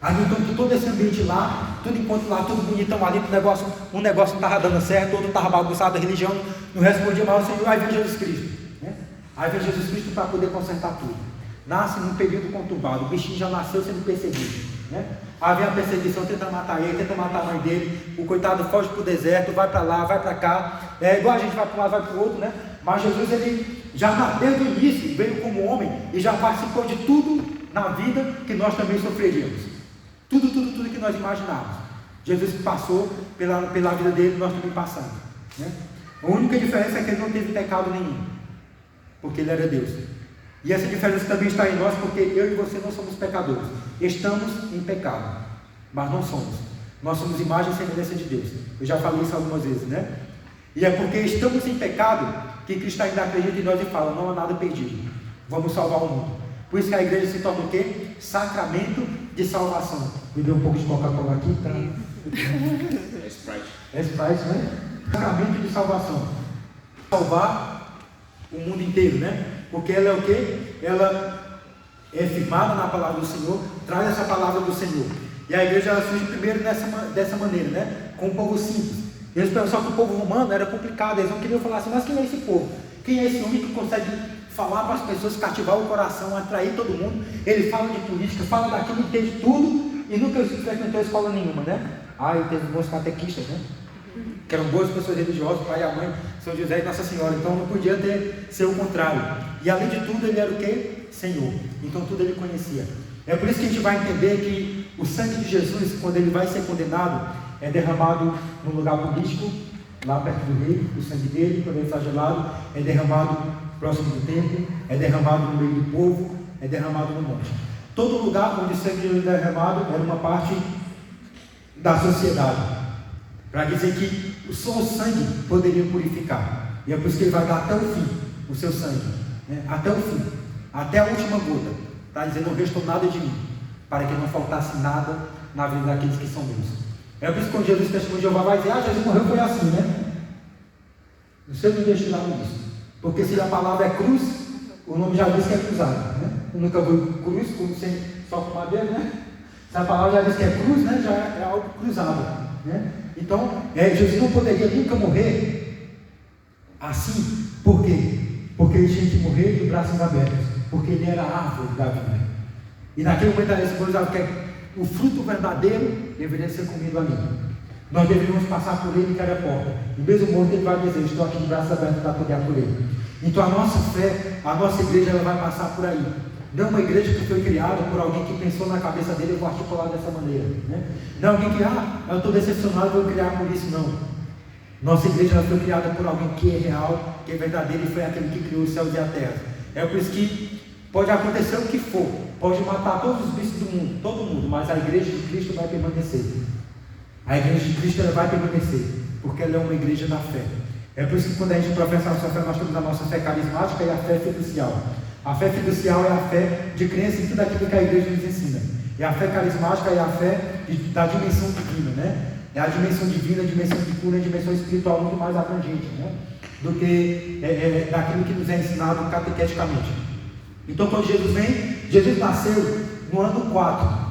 Aí então todo esse ambiente lá, tudo enquanto lá, tudo bonitão ali, um negócio não estava dando certo, outro estava bagunçado, a religião não respondia mais ao Senhor. Aí vem Jesus Cristo, né? Aí vem Jesus Cristo para poder consertar tudo. Nasce num período conturbado, o bichinho já nasceu sendo perseguido, né? Aí vem a perseguição, tenta matar ele, tenta matar a mãe dele, o coitado foge para o deserto, vai para lá, vai para cá, igual a gente vai para um lado, vai para o outro, né? Mas Jesus, ele já desde o início veio como homem e já participou de tudo na vida que nós também sofreríamos. Tudo que nós imaginávamos. Jesus passou pela vida dele, nós também passamos, né? A única diferença é que ele não teve pecado nenhum, porque ele era Deus. E essa diferença também está em nós, porque eu e você não somos pecadores. Estamos em pecado, mas não somos. Nós somos imagem e semelhança de Deus. Eu já falei isso algumas vezes, né? E é porque estamos em pecado que Cristo ainda acredita em nós e fala: não há nada perdido, vamos salvar o mundo. Por isso que a igreja se torna o quê? Sacramento de salvação. Me deu um pouco de Coca-Cola aqui, tá? É Sprite. É Sprite, né? Sacramento de salvação. Salvar o mundo inteiro, né? Porque ela é o quê? Ela é firmada na palavra do Senhor, traz essa palavra do Senhor. E a igreja ela surge primeiro dessa maneira, né? Com o povo simples. Eles pensavam que o povo romano era complicado, eles não queriam falar assim: mas quem é esse povo? Quem é esse homem que consegue falar para as pessoas, cativar o coração, atrair todo mundo? Ele fala de política, fala daquilo, entende tudo e nunca frequentou escola nenhuma, né? Ele teve bons catequistas, né? Que eram boas pessoas religiosas, o pai e a mãe, São José e Nossa Senhora. Então não podia ser o contrário. E além de tudo, ele era o quê? Senhor. Então tudo ele conhecia. É por isso que a gente vai entender que o sangue de Jesus, quando ele vai ser condenado, é derramado no lugar político, lá perto do rei, o sangue dele, quando ele é flagelado, é derramado próximo do templo, é derramado no meio do povo, é derramado no monte. Todo lugar onde o sangue de Jesus é derramado era uma parte da sociedade, para dizer que só o sangue poderia purificar. E é por isso que ele vai dar até o fim o seu sangue, né? Até o fim, até a última gota. Está dizendo: não restou nada de mim, para que não faltasse nada na vida daqueles que são meus. É por isso que quando Jesus testemunho de Jeová vai dizer: Jesus morreu foi assim, né? Você não deixa lá nisso, porque se a palavra é cruz, o nome já diz que é cruzado, né? Eu nunca vou cruz só com madeira, né? Se a palavra já diz que é cruz, né? Já é algo cruzado, né? Então, Jesus não poderia nunca morrer assim. Por quê? Porque ele tinha que morrer de braços abertos, porque ele era a árvore da vida. E naquele momento era simbolizado que o fruto verdadeiro deveria ser comido ali. Nós deveríamos passar por ele, que era a porta. E mesmo morto ele vai dizer: estou aqui de braços abertos para poder acolher. Então a nossa fé, a nossa igreja, ela vai passar por aí. Não uma igreja que foi criada por alguém que pensou na cabeça dele: eu vou articular dessa maneira, né? Não alguém que, eu estou decepcionado, vou criar por isso, não. Nossa igreja ela foi criada por alguém que é real, que é verdadeiro, e foi aquele que criou os céus e a terra. É por isso que pode acontecer o que for, pode matar todos os bichos do mundo, todo mundo, mas a igreja de Cristo vai permanecer. A igreja de Cristo ela vai permanecer, porque ela é uma igreja da fé. É por isso que quando a gente professa a nossa fé, nós temos a nossa fé carismática e a fé fiducial. A fé fiducial é a fé de crença em tudo aquilo que a igreja nos ensina. E a fé carismática é a fé da dimensão divina, né? É a dimensão divina, a dimensão de cura, a dimensão espiritual muito mais abrangente, né? Do que daquilo que nos é ensinado catequeticamente. Então quando Jesus vem, Jesus nasceu no ano 4.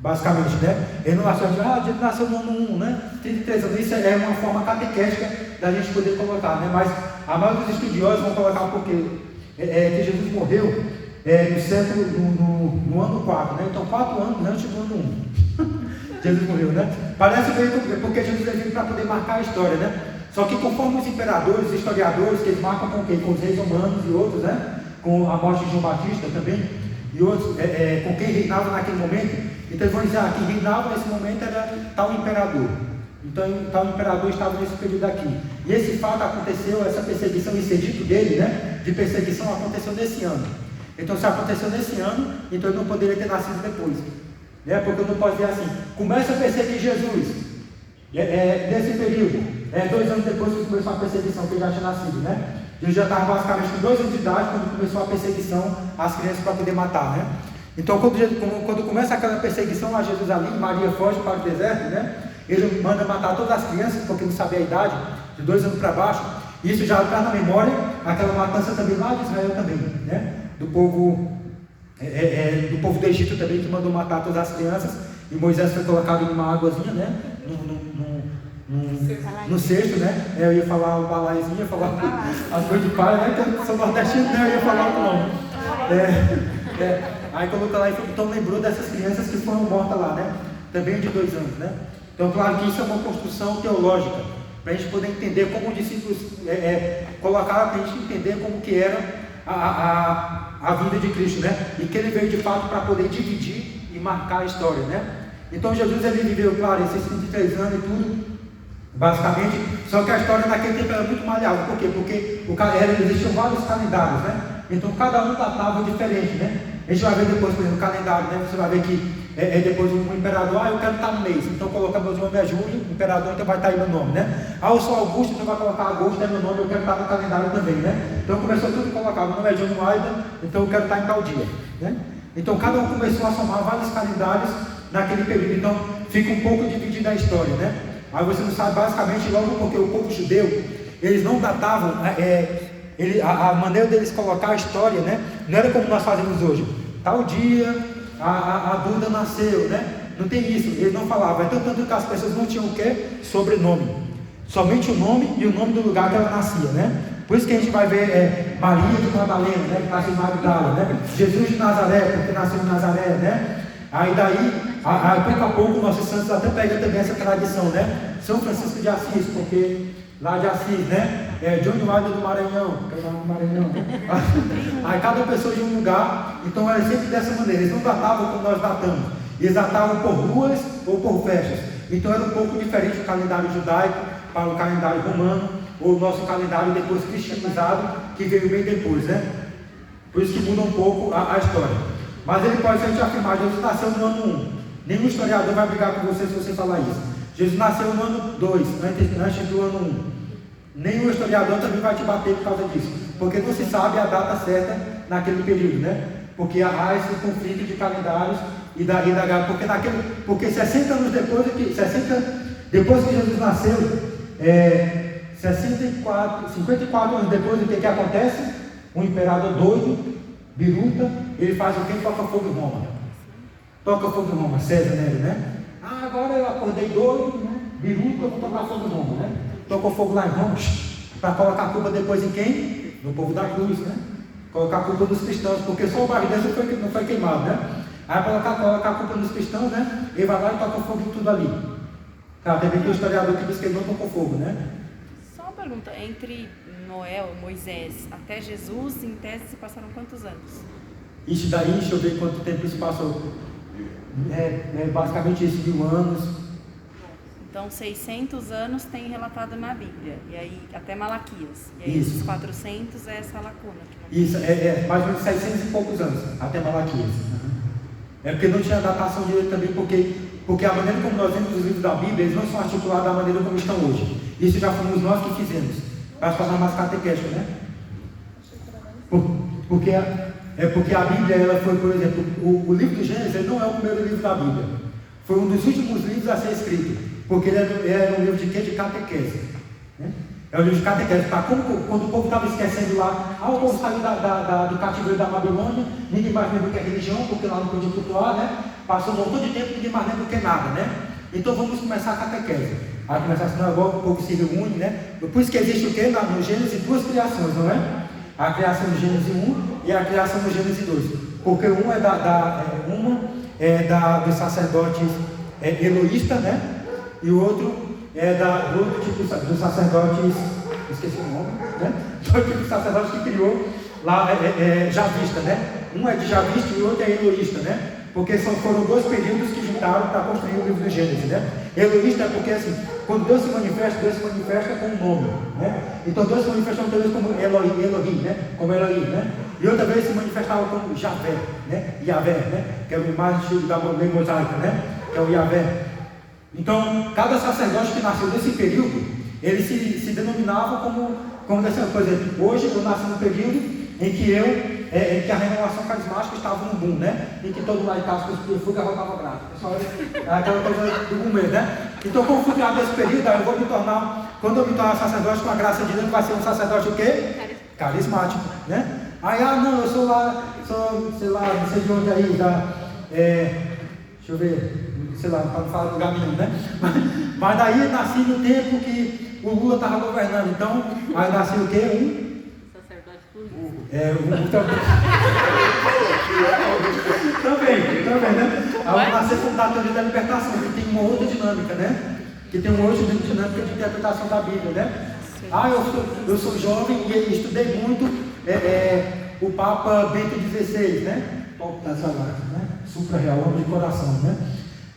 Basicamente, né? Ele não nasceu ele nasceu no ano 1, né? 33 anos. Isso é uma forma catequética da gente poder colocar, né? Mas a maioria dos estudiosos vão colocar porque que Jesus morreu no ano 4, né? Então 4 anos antes do ano 1. Jesus morreu, né? Parece bem porque Jesus veio para poder marcar a história, né? Só que conforme os imperadores, historiadores, que eles marcam com quem? Com os reis romanos e outros, né? Com a morte de João Batista também, e outros, com quem reinava naquele momento. Então eles vão dizer: quem reinava nesse momento era tal imperador. Então tal imperador estava nesse período aqui. E esse fato aconteceu, essa perseguição, esse edito dele, né? De perseguição aconteceu nesse ano. Então se aconteceu nesse ano, então ele não poderia ter nascido depois. Né? Porque eu não posso dizer assim: começa a perseguir Jesus. Nesse período. 2 anos depois que começou a perseguição, que ele já tinha nascido, né? Jesus já estava basicamente com 2 anos de idade quando começou a perseguição às crianças para poder matar, né? Então quando começa aquela perseguição a Jesus ali, Maria foge para o deserto, né? Ele manda matar todas as crianças, porque não sabia a idade, de 2 anos para baixo. Isso já traz na memória aquela matança também lá de Israel também, né? Do povo do Egito também, que mandou matar todas as crianças, e Moisés foi colocado numa águazinha, né? No cesto, né? Eu ia falar o balaizinho, ia falar as coisas de pai, né? Que eu sou nordestino, né? Eu ia falar o nome. Aí colocou lá, então lembrou dessas crianças que foram mortas lá, né? Também de 2 anos, né? Então, claro que isso é uma construção teológica, para a gente poder entender como os discípulos colocaram, para a gente entender como que era a vida de Cristo, né? E que ele veio de fato para poder dividir e marcar a história, né? Então Jesus ele viveu, claro, esses 33 anos e tudo, basicamente, só que a história naquele tempo era muito maleável. Por quê? Porque existiam vários calendários, né? Então cada um datava diferente, né? A gente vai ver depois, por exemplo, o calendário, né? Você vai ver que depois um imperador, eu quero estar no mês, então coloca meu nome é Júlio, imperador, então vai estar aí meu nome, né? Eu sou Augusto, então vai colocar Augusto, é meu nome, eu quero estar no calendário também, né? Então começou tudo a colocar, meu nome é Johnny Wilder, então eu quero estar em tal dia, né? Então cada um começou a somar vários calendários naquele período, então fica um pouco dividida a história, né? Aí você não sabe basicamente logo porque o povo judeu, eles não datavam, a maneira deles colocar a história, né? Não era como nós fazemos hoje, tal dia a Duda nasceu, né? Não tem isso, eles não falavam. Então, tanto que as pessoas não tinham o quê? Sobrenome, somente o nome e o nome do lugar que ela nascia, né? Por isso que a gente vai ver Maria de Madalena, né? Que nasceu em Magdala, né? Jesus de Nazaré, porque nasceu em Nazaré, né? Aí pouco a pouco nossos santos até pegam também essa tradição, né? São Francisco de Assis, porque lá de Assis, né? Johnny Wilder do Maranhão, aí cada pessoa de um lugar, então era sempre dessa maneira. Eles não datavam como nós datamos, eles datavam por luas ou por festas. Então era um pouco diferente o calendário judaico para o calendário romano, ou o nosso calendário depois cristianizado, que veio bem depois, né? Por isso que muda um pouco a história. Mas ele pode ser afirmar, Jesus nasceu no ano 1. Nenhum historiador vai brigar com você se você falar isso. Jesus nasceu no ano 2, antes do ano 1. Nenhum historiador também vai te bater por causa disso, porque não se sabe a data certa naquele período, né? Porque há esse conflito de calendários porque 60 anos depois, depois que Jesus nasceu, 54 anos depois, o que acontece? Um imperador doido, biruta, ele faz o que? Toca fogo em Roma. Toca fogo em Roma, César Nero, né? Agora eu acordei doido, né? Biruta, eu vou tocar fogo em Roma, né? Tocou fogo lá em Roma, para colocar a culpa depois em quem? No povo da cruz, né? Colocar a culpa nos cristãos, porque só o barro desse não foi queimado, né? Aí colocar a culpa nos cristãos, né? Ele vai lá e toca fogo em tudo ali. Tá, teve aqui o historiador que diz que ele não tocou fogo, né? Só uma pergunta, entre Noé, Moisés, até Jesus, em tese, se passaram quantos anos? Isso daí, deixa eu ver quanto tempo isso passou. Basicamente isso, 1000 anos. Então, 600 anos tem relatado na Bíblia, e aí até Malaquias. E aí, esses 400 é essa lacuna. Isso, mais ou menos 600 e poucos anos, até Malaquias. É porque não tinha datação direito também, porque a maneira como nós vemos os livros da Bíblia, eles não são articulados da maneira como estão hoje. Isso já fomos nós que fizemos, para se tornar mais catequético, né? Porque a Bíblia, ela foi, por exemplo, o livro do Gênesis, ele não é o primeiro livro da Bíblia. Foi um dos últimos livros a ser escrito. Porque ele era um livro de quê? De catequese, né? É um livro de catequese, tá? Quando o povo estava esquecendo lá, o povo saiu do cativeiro da Babilônia, ninguém mais lembra o que é religião, porque lá não podia cultuar, né? Passou um montão de tempo, ninguém mais lembra o que é nada, né? Então vamos começar a catequese. Aí começar assim, agora o povo se reúne, né? Por isso que existe o quê? Lá no Gênesis, 2 criações, não é? A criação do Gênesis 1 e a criação do Gênesis 2. Porque uma dos sacerdotes eloísta, né? E o outro do outro tipo dos sacerdotes, esqueci o nome, né? Do outro tipo de sacerdote que criou lá Javista, né? Um é de Javista e o outro é eloísta, né? Porque foram 2 períodos que juntaram para construir o livro do Gênesis, né? Eloísta é porque assim, quando Deus se manifesta com um nome, né? Então Deus se manifestou outra vez como Elohim, né? Como Elohim, né? E outra vez se manifestava como Javé, né? Yavé, né? Que é o mais antigo da lei mosaica, né? Que é o Yavé. Então, cada sacerdote que nasceu nesse período, ele se denominava como dessa coisa. Hoje eu nasci no período em que a renovação carismática estava no boom, né? Em que todo lá em casa cuspia fogo e arrotava braço. Pessoal, aquela coisa do boom mesmo, né? Então, como fui criado nesse período, aí eu vou me tornar, quando eu me tornar sacerdote, com a graça de Deus, vai ser um sacerdote o quê? Carismático, né? Aí, não, eu sou lá, sei lá, não sei de onde aí, deixa eu ver, sei lá, para não falar do lugar nenhum, né? Mas daí eu nasci no tempo que o Lula estava governando, então, aí nasci o quê? Sacerdote político. Também, né? Aí eu nasci como da teoria da libertação, que tem uma outra dinâmica, né? Que tem uma outra dinâmica de interpretação da Bíblia, né? Eu sou jovem e estudei muito o Papa Bento XVI, né? Top dessa live, né? Supra real, homem de coração, né?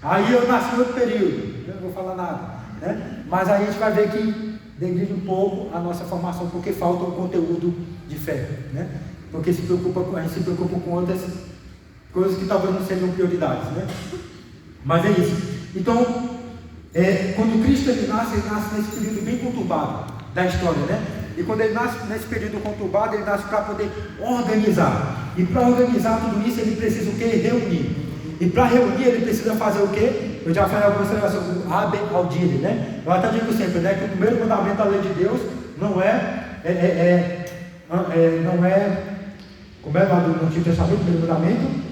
Aí eu nasci em outro período, não vou falar nada, né? Mas aí a gente vai ver que degride um pouco a nossa formação, porque falta um conteúdo de fé, né? Porque a gente se preocupa com outras coisas que talvez não sejam prioridades, né? Mas é isso. Então, quando Cristo ele nasce nesse período bem conturbado da história, né? E quando ele nasce nesse período conturbado, ele nasce para poder organizar. E para organizar tudo isso, ele precisa o quê? Reunir. E para reunir, ele precisa fazer o quê? Eu já falei algumas vezes sobre o Abe Audire, né? Eu até digo sempre, né? Que o primeiro mandamento da lei de Deus não é como é lá no Antigo Testamento, o primeiro mandamento?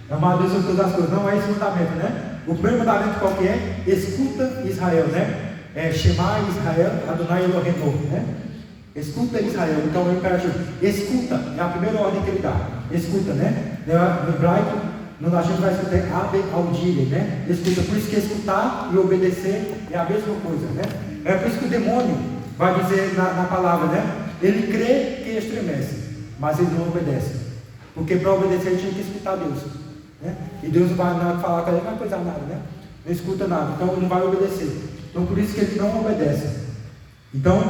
Amar a Deus sobre todas as coisas. Não é esse mandamento, né? O primeiro mandamento qual que é? Escuta Israel, né? Shema Israel, Adonai Elohim, né? Escuta Israel, então é o imperativo. Escuta, é a primeira ordem que ele dá. Escuta, né? No hebraico, no latim vai escutar Abe Audire, né? Escuta, por isso que escutar e obedecer é a mesma coisa, né? É por isso que o demônio vai dizer na palavra, né? Ele crê que estremece, mas ele não obedece. Porque para obedecer ele tinha que escutar Deus, né? E Deus não vai falar com ele, não vai coisar nada, né? Não escuta nada, então ele não vai obedecer. Então por isso que ele não obedece. Então,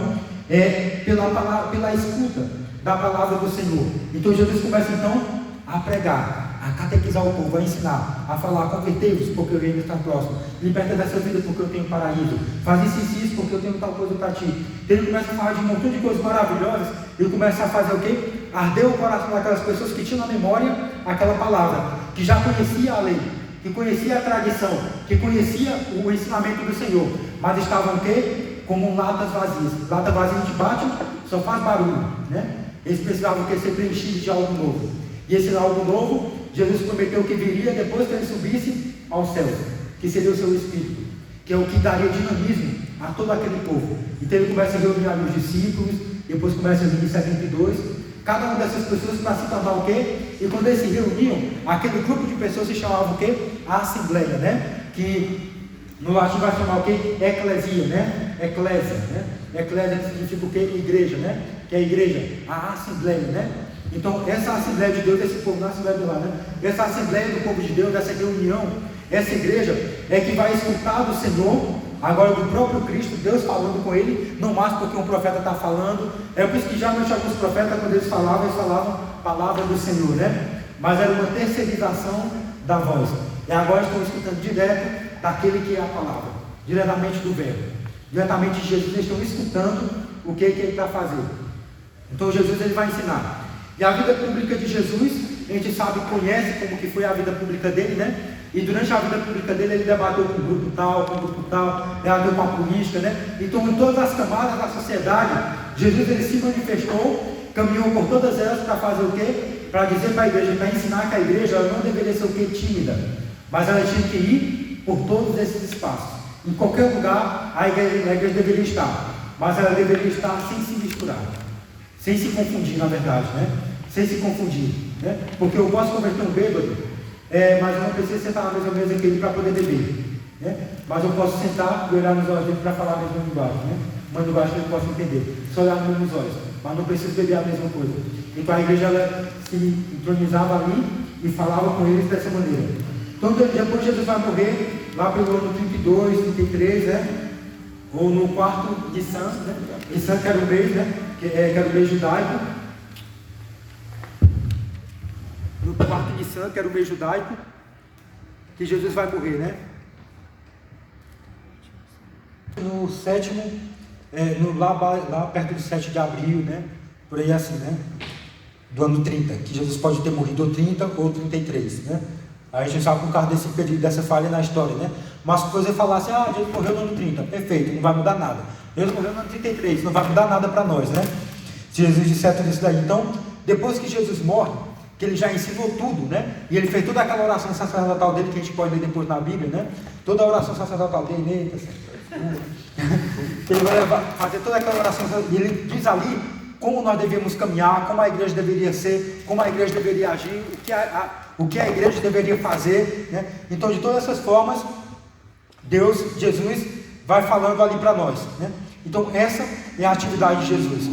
pela escuta da palavra do Senhor. Então Jesus começa então a pregar, a catequizar o povo, a ensinar, a falar: convertei-vos porque o reino está próximo, liberta dessa vida porque eu tenho paraíso, faz isso porque eu tenho tal coisa para ti. Então ele começa a falar de um montão de coisas maravilhosas. Ele começa a fazer o quê? Arder o coração daquelas pessoas que tinham na memória aquela palavra, que já conhecia a lei, que conhecia a tradição, que conhecia o ensinamento do Senhor, mas estavam o quê? Como latas vazias. Lata vazia a gente bate, só faz barulho, né? Eles precisavam ser preenchidos de algo novo. E esse algo novo, Jesus prometeu que viria depois que ele subisse aos céus, que seria o seu Espírito, que é o que daria dinamismo a todo aquele povo. Então ele começa a reunir ali os discípulos, depois começa a vir 72, cada uma dessas pessoas para se tornar o quê? E quando eles se reuniam, aquele grupo de pessoas se chamava o quê? A Assembleia, né? Que no latim vai chamar o quê? Eclesia, né? Eclésia, né? Eclésia significa o quê? Igreja, né? Que é a igreja, a Assembleia, né? Então, essa Assembleia de Deus, esse povo na Assembleia de lá, né? Essa Assembleia do povo de Deus, essa reunião, essa igreja é que vai escutar do Senhor, agora do próprio Cristo, Deus falando com ele, não mais porque um profeta está falando. É por isso que geralmente alguns profetas, quando eles falavam palavra do Senhor, né? Mas era uma terceirização da voz. E agora estão escutando direto daquele que é a palavra, diretamente do verbo, diretamente de Jesus. Eles estão escutando o que ele está fazendo. Então Jesus ele vai ensinar. E a vida pública de Jesus, a gente sabe, conhece como que foi a vida pública dele, né? E durante a vida pública dele, ele debateu com um grupo tal, debateu com a política, né? Então, em todas as camadas da sociedade, Jesus ele se manifestou, caminhou por todas elas para fazer o quê? Para dizer para a igreja, para ensinar que a igreja ela não deveria ser o quê? Tímida, mas ela tinha que ir por todos esses espaços. Em qualquer lugar, a igreja deveria estar, mas ela deveria estar sem se misturar, sem se confundir, na verdade, né? Sem se confundir, né? Porque eu posso converter um bêbado, mas eu não preciso sentar na mesma mesa que ele para poder beber, né? Mas eu posso sentar e olhar nos olhos dele para falar a mesma linguagem, né? Uma linguagem que ele possa entender, só olhar nos olhos, mas não preciso beber a mesma coisa. Então a igreja ela se entronizava ali e falava com eles dessa maneira. Então depois Jesus vai morrer, lá pelo ano 32, 33, né? Ou no quarto de San, né? De San, que era o mês, né? Que era o mês judaico. No quarto de San, que era o mês judaico, que Jesus vai morrer, né? No sétimo, lá perto do 7 de abril, né? Por aí assim, né? Do ano 30, que Jesus pode ter morrido ou 30 ou 33, né? Aí a gente sabe por causa desse período, dessa falha na história, né? Mas se você falar assim, Jesus morreu no ano 30, perfeito, não vai mudar nada. Jesus morreu no ano 33, não vai mudar nada para nós, né? Se Jesus disser tudo isso daí. Então, depois que Jesus morre, que ele já ensinou tudo, né? E ele fez toda aquela oração sacerdotal dele, que a gente pode ler depois na Bíblia, né? Toda a oração sacerdotal dele, ele vai fazer toda aquela oração, e ele diz ali como nós devíamos caminhar, como a igreja deveria ser, como a igreja deveria agir, o que a igreja deveria fazer, né? Então, de todas essas formas, Jesus vai falando ali para nós, né? Então, essa é a atividade de Jesus.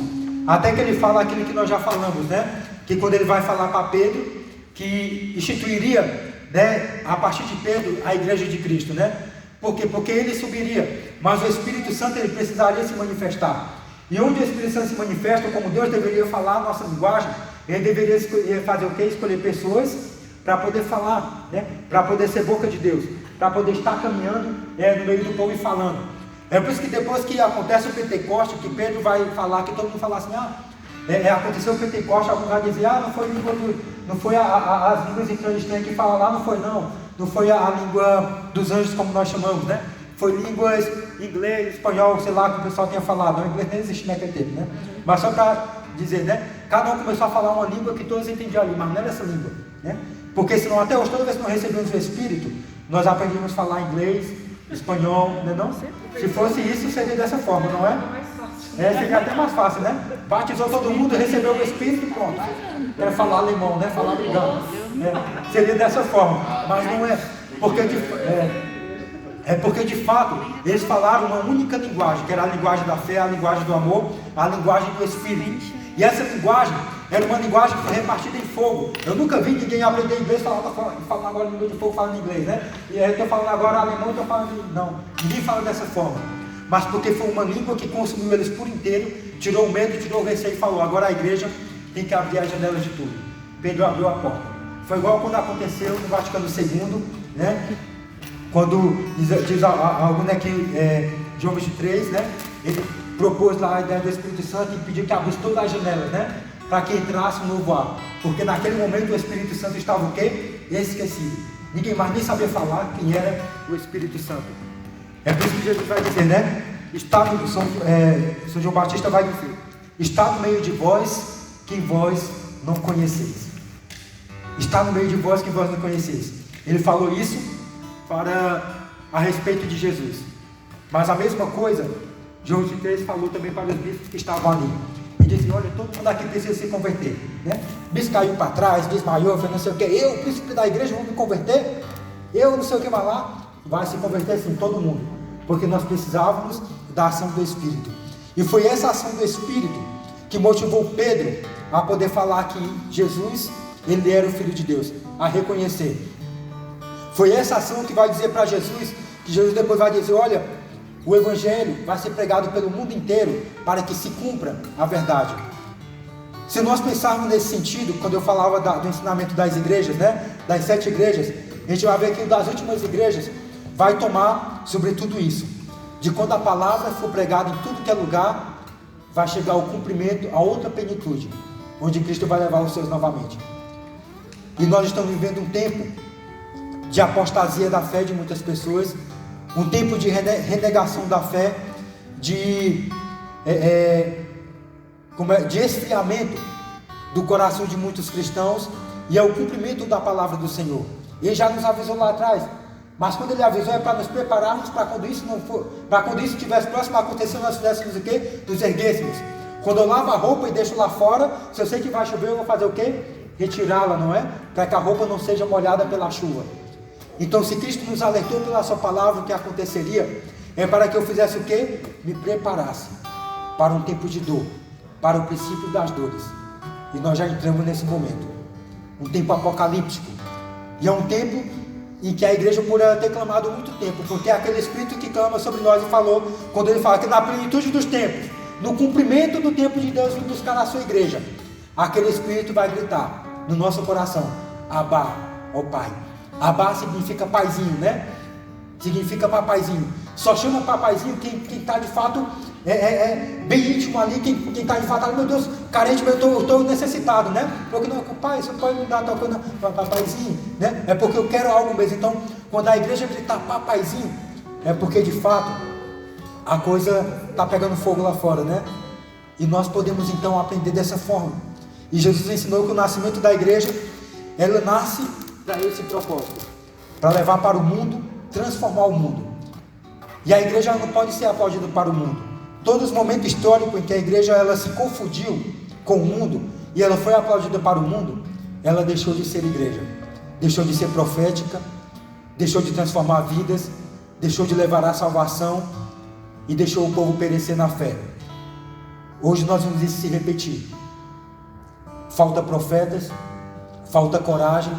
Até que ele fala aquilo que nós já falamos, né? Que quando ele vai falar para Pedro, que instituiria, né, a partir de Pedro, a igreja de Cristo, né? Por quê? Porque ele subiria, mas o Espírito Santo ele precisaria se manifestar. E onde o Espírito Santo se manifesta, como Deus deveria falar a nossa linguagem, ele deveria fazer o quê? Escolher pessoas para poder falar, né? Para poder ser boca de Deus, para poder estar caminhando no meio do povo e falando. É por isso que depois que acontece o Pentecoste, que Pedro vai falar, que todo mundo fala assim, aconteceu o Pentecoste, alguns vão dizer, não foi língua, não foi as línguas estranhas que tem que falar lá, não foi a língua dos anjos como nós chamamos, né? Foi línguas inglês, espanhol, sei lá, que o pessoal tinha falado. O inglês nem existe naquele tempo, né? Mas só para dizer, né? Cada um começou a falar uma língua que todos entendiam ali, mas não era essa língua, né? Porque senão até hoje, toda vez que nós recebemos o Espírito, nós aprendíamos a falar inglês, espanhol, né não? Se fosse isso, seria dessa forma, não é? Seria até mais fácil, né? Batizou todo mundo, recebeu o Espírito e pronto. Era falar alemão, né? Falar ligando. Seria dessa forma, mas não é. Porque de fato, eles falaram uma única linguagem, que era a linguagem da fé, a linguagem do amor, a linguagem do Espírito. E essa linguagem era uma linguagem que foi repartida em fogo. Eu nunca vi ninguém aprender inglês falando agora língua de fogo, falando inglês, né? E eu estou falando agora alemão, estou falando... Não, ninguém fala dessa forma. Mas porque foi uma língua que consumiu eles por inteiro, tirou o medo, tirou o receio e falou, agora a igreja tem que abrir as janelas de tudo. Pedro abriu a porta. Foi igual quando aconteceu no Vaticano II, né? Quando diz algo, né, que João 23, né? Ele propôs lá a ideia do Espírito Santo e pediu que abrisse todas as janelas, né? Para que entrasse um novo ar. Porque naquele momento o Espírito Santo estava o quê? Esquecido. Ninguém mais nem sabia falar quem era o Espírito Santo. É por isso que Jesus vai dizer, né? São João Batista vai dizer, está no meio de vós quem vós não conheceis. Está no meio de vós quem vós não conheceis. Ele falou isso a respeito de Jesus. Mas a mesma coisa, João 23 falou também para os bispos que estavam ali. E disse, olha, todo mundo aqui precisa se converter, né? O bispo caiu para trás, desmaiou, foi não sei o que. Eu, o príncipe da igreja, vou me converter? Eu não sei o que vai lá. Vai se converter sim, todo mundo. Porque nós precisávamos da ação do Espírito. E foi essa ação do Espírito que motivou Pedro a poder falar que Jesus, ele era o Filho de Deus, a reconhecer. Foi essa ação que vai dizer para Jesus, que Jesus depois vai dizer, olha, o Evangelho vai ser pregado pelo mundo inteiro para que se cumpra a verdade. Se nós pensarmos nesse sentido, quando eu falava do ensinamento das igrejas, né, das 7 igrejas, a gente vai ver que das últimas igrejas vai tomar sobre tudo isso. De quando a palavra for pregada em tudo que é lugar, vai chegar ao cumprimento, a outra plenitude, onde Cristo vai levar os seus novamente. E nós estamos vivendo um tempo de apostasia da fé de muitas pessoas, um tempo de renegação da fé, de esfriamento do coração de muitos cristãos, e é o cumprimento da palavra do Senhor. Ele já nos avisou lá atrás, mas quando ele avisou é para nos prepararmos para quando isso não for, para quando isso estivesse próximo a acontecer, nós fizéssemos o quê? Nos erguêssemos. Quando eu lavo a roupa e deixo lá fora, se eu sei que vai chover, eu vou fazer o quê? Retirá-la, não é? Para que a roupa não seja molhada pela chuva. Então, se Cristo nos alertou pela sua palavra o que aconteceria, é para que eu fizesse o quê? Me preparasse para um tempo de dor, para o princípio das dores. E nós já entramos nesse momento, um tempo apocalíptico. E é um tempo em que a igreja poderia ter clamado muito tempo, porque é aquele Espírito que clama sobre nós e falou, quando ele fala que na plenitude dos tempos, no cumprimento do tempo de Deus vir buscar a sua igreja, aquele Espírito vai gritar no nosso coração, Abá, ó Pai. Abá significa paizinho, né? Significa papaizinho. Só chama papaizinho quem está de fato bem íntimo ali, quem está de fato ali, meu Deus, carente, eu estou necessitado, né? Porque não, pai, você pode me dar tal coisa, papaizinho, né? É porque eu quero algo mesmo. Então, quando a igreja gritar papaizinho, é porque de fato a coisa está pegando fogo lá fora, né? E nós podemos então aprender dessa forma. E Jesus ensinou que o nascimento da igreja, ela nasce para esse propósito, para levar para o mundo, transformar o mundo. E a igreja não pode ser aplaudida para o mundo. Todos os momentos históricos em que a igreja ela se confundiu com o mundo e ela foi aplaudida para o mundo, ela deixou de ser igreja, deixou de ser profética, deixou de transformar vidas, deixou de levar a salvação e deixou o povo perecer na fé. Hoje nós vemos isso se repetir. Falta profetas, falta coragem,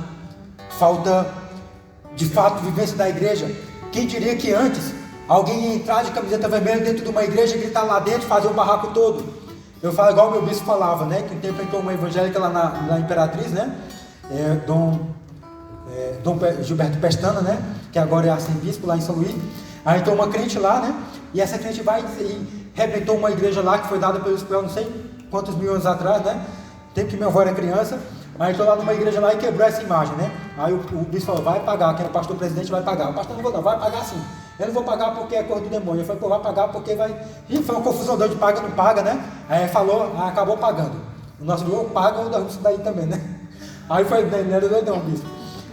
falta de fato vivência da igreja. Quem diria que antes alguém ia entrar de camiseta vermelha dentro de uma igreja e gritar lá dentro, fazer o barraco todo? Eu falo igual o meu bispo falava, né? Que um tempo entrou uma evangélica lá na Imperatriz, né? Dom Gilberto Pestana, né? Que agora é arcebispo lá em São Luís. Aí entrou uma crente lá, né? E essa crente vai e rebentou uma igreja lá que foi dada pelo Espanhol, não sei quantos mil anos atrás, né? Tempo que minha avó era criança. Aí entrou lá numa igreja lá e quebrou essa imagem, né? Aí o bispo falou, vai pagar, que era o pastor presidente, vai pagar. O pastor não vou não, vai pagar sim. Eu não vou pagar porque é coisa do demônio. Eu falei, pô, vai pagar porque vai... E foi uma confusão, de paga, não paga, né? Aí falou, acabou pagando. O nosso Deus paga ou derruba isso daí também, né? Aí foi, não era doidão o bispo.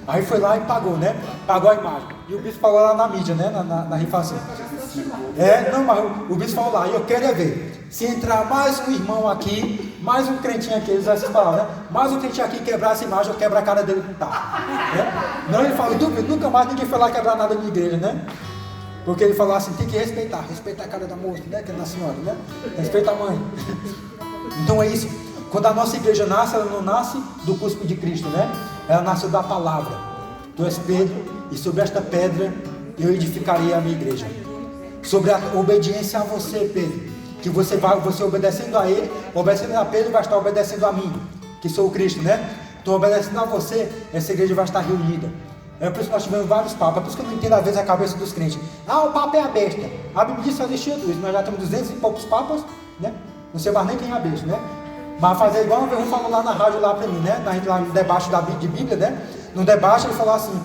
Aí foi lá e pagou, né? Pagou a imagem. E o bispo falou lá na mídia, né? Na rifação. Não, mas o bispo falou lá, e eu quero ver. Se entrar mais um irmão aqui, mais um crentinho aqui, eles assim falaram, né? Mais um crentinho aqui quebrar essa imagem, eu quebro a cara dele com taco. Não, ele falou, nunca mais ninguém foi lá quebrar nada na igreja, né? Porque ele falou assim, tem que respeitar a cara da moça, né? Que é da senhora, né? Respeita a mãe. Então é isso. Quando a nossa igreja nasce, ela não nasce do cuspe de Cristo, né? Ela nasce da palavra. Tu és Pedro, e sobre esta pedra eu edificarei a minha igreja. Sobre a obediência a você, Pedro, que você obedecendo a ele, obedecendo a Pedro, vai estar obedecendo a mim, que sou o Cristo, né? Então obedecendo a você, essa igreja vai estar reunida. É por isso que nós tivemos vários papas. É por isso que eu não entendo às vezes a cabeça dos crentes. O papa é a besta. A Bíblia diz que só existia 2. Nós já temos 200 e poucos papas, né? Não sei mais nem quem é a besta, né? Mas fazer igual um falou lá na rádio lá para mim, né? Lá no debate de Bíblia, né? No debate ele falou assim,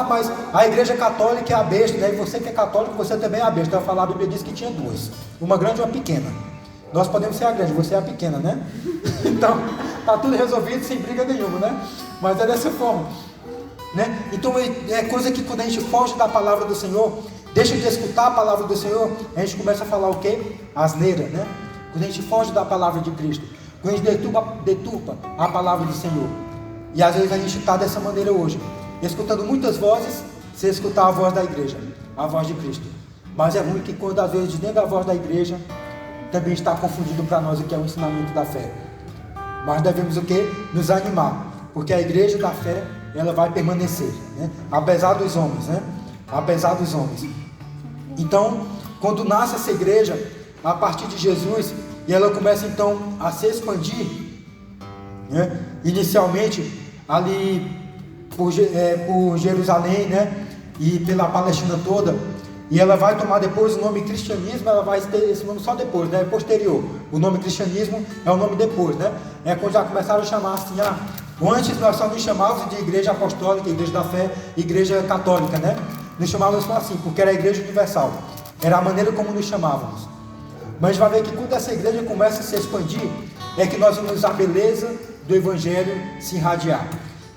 mas a igreja católica é a besta, né? E você que é católico, você também é a besta. Então eu falar, a Bíblia diz que tinha 2. Uma grande e uma pequena. Nós podemos ser a grande, você é a pequena, né? Então, tá tudo resolvido sem briga nenhuma, né? Mas é dessa forma. Né? Então é coisa que quando a gente foge da palavra do Senhor, deixa de escutar a palavra do Senhor, a gente começa a falar o quê? Asneira, né? Quando a gente foge da palavra de Cristo, quando a gente deturpa a palavra do Senhor. E às vezes a gente está dessa maneira hoje, escutando muitas vozes, sem escutar a voz da igreja, a voz de Cristo. Mas é ruim que quando às vezes dentro da voz da igreja também está confundido para nós o que é o ensinamento da fé. Mas devemos o quê? Nos animar, porque a igreja da fé ela vai permanecer, né? Apesar dos homens, né? Apesar dos homens. Então, quando nasce essa igreja, a partir de Jesus, e ela começa então a se expandir, né? Inicialmente ali por Jerusalém, né? E pela Palestina toda, e ela vai tomar depois o nome cristianismo, ela vai ter esse nome só depois, né? Posterior. O nome cristianismo é o nome depois, né? É quando já começaram a chamar assim, antes nós só nos chamávamos de igreja apostólica, igreja da fé, igreja católica, né? Nos chamávamos só assim, porque era a igreja universal. Era a maneira como nos chamávamos. Mas vai ver que quando essa igreja começa a se expandir, é que nós vemos a beleza do evangelho se irradiar.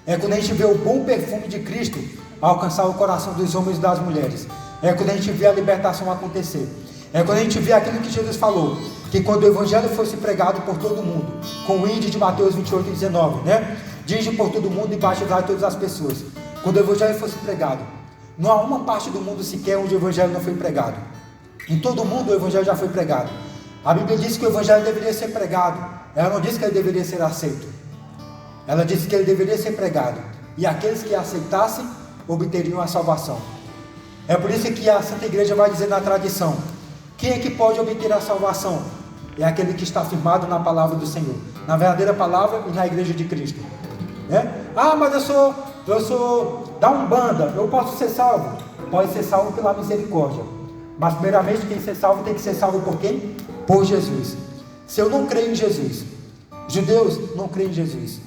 É quando a gente vê o bom perfume de Cristo alcançar o coração dos homens e das mulheres. É quando a gente vê a libertação acontecer. É quando a gente vê aquilo que Jesus falou, que quando o evangelho fosse pregado por todo mundo, com o índice de Mateus 28 e 19, né? Dirige por todo mundo e batizar todas as pessoas. Quando o evangelho fosse pregado, não há uma parte do mundo sequer onde o evangelho não foi pregado. Em todo mundo o evangelho já foi pregado. A Bíblia diz que o evangelho deveria ser pregado. Ela não disse que ele deveria ser aceito. Ela disse que ele deveria ser pregado. E aqueles que aceitassem obteriam a salvação. É por isso que a Santa Igreja vai dizer na tradição: quem é que pode obter a salvação? É aquele que está firmado na palavra do Senhor, na verdadeira palavra e na igreja de Cristo. Mas eu sou da Umbanda, eu posso ser salvo? Pode ser salvo pela misericórdia, Mas primeiramente quem ser salvo tem que ser salvo por quem? Por Jesus. Se eu não creio em Jesus, judeus não creem em Jesus,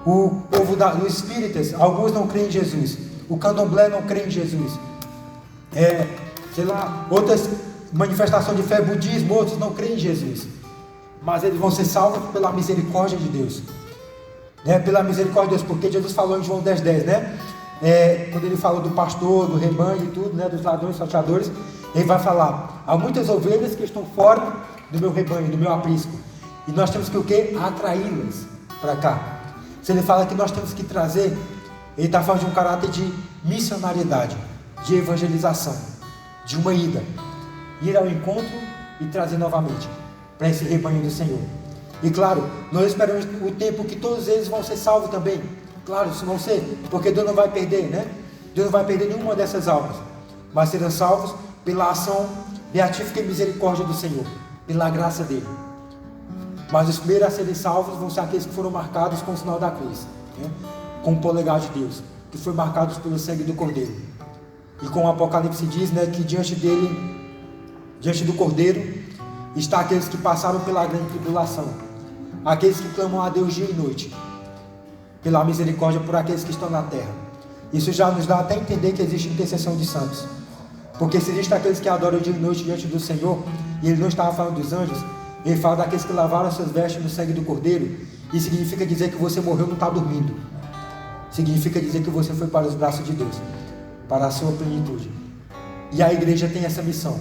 o povo dos espíritas, alguns não creem em Jesus, o candomblé não crê em Jesus, outras manifestações de fé, budismo, outros não creem em Jesus, mas eles vão ser salvos pela misericórdia de Deus, pela misericórdia de Deus, porque Jesus falou em João 10:10, quando ele fala do pastor, do rebanho e tudo, dos ladrões, salteadores, ele vai falar: há muitas ovelhas que estão fora do meu rebanho, do meu aprisco, e nós temos que o quê? Atraí-las para cá. Se ele fala que nós temos que trazer, ele está falando de um caráter de missionariedade, de evangelização, de uma ida, ir ao encontro e trazer novamente para esse rebanho do Senhor. E claro, nós esperamos o tempo que todos eles vão ser salvos também. Claro, isso vão ser, porque Deus não vai perder, Deus não vai perder nenhuma dessas almas, mas serão salvos pela ação beatífica e misericórdia do Senhor, pela graça dele. Mas os primeiros a serem salvos vão ser aqueles que foram marcados com o sinal da cruz, com o polegar de Deus, que foi marcados pelo sangue do Cordeiro. E como o Apocalipse diz, que diante do Cordeiro, está aqueles que passaram pela grande tribulação, aqueles que clamam a Deus dia e noite, pela misericórdia por aqueles que estão na terra. Isso já nos dá até entender que existe intercessão de santos, porque se existe aqueles que adoram dia e noite diante do Senhor, e ele não estava falando dos anjos, ele fala daqueles que lavaram suas vestes no sangue do Cordeiro, e significa dizer que você morreu, não está dormindo, significa dizer que você foi para os braços de Deus, para a sua plenitude. E a igreja tem essa missão,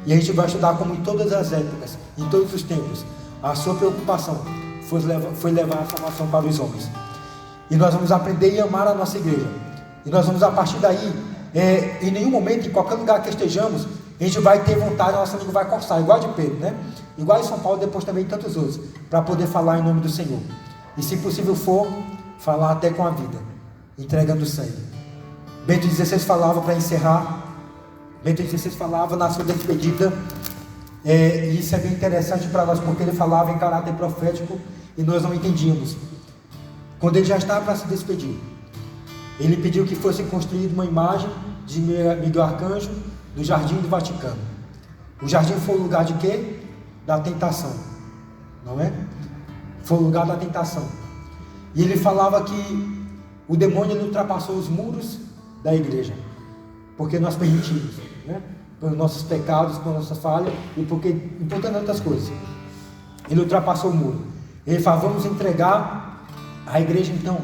e a gente vai estudar como em todas as épocas, em todos os tempos, a sua preocupação foi levar a salvação para os homens. E nós vamos aprender e amar a nossa igreja, e nós vamos a partir daí, em nenhum momento, em qualquer lugar que estejamos, a gente vai ter vontade, a nossa língua vai coçar, igual de Pedro, igual em São Paulo, depois também tantos outros, para poder falar em nome do Senhor, e se possível for, falar até com a vida, entregando sangue. Bento XVI falava, para encerrar, Bento XVI falava na sua despedida, e isso é bem interessante para nós, porque ele falava em caráter profético, e nós não entendíamos. Quando ele já estava para se despedir, ele pediu que fosse construída uma imagem de Miguel Arcanjo no Jardim do Vaticano. O jardim foi o lugar de quê? Da tentação, não é? Foi o lugar da tentação. E ele falava que o demônio ultrapassou os muros da igreja, porque nós permitimos, pelos nossos pecados, por nossa falha e por tantas outras coisas. Ele ultrapassou o muro. Ele fala: vamos entregar a igreja então,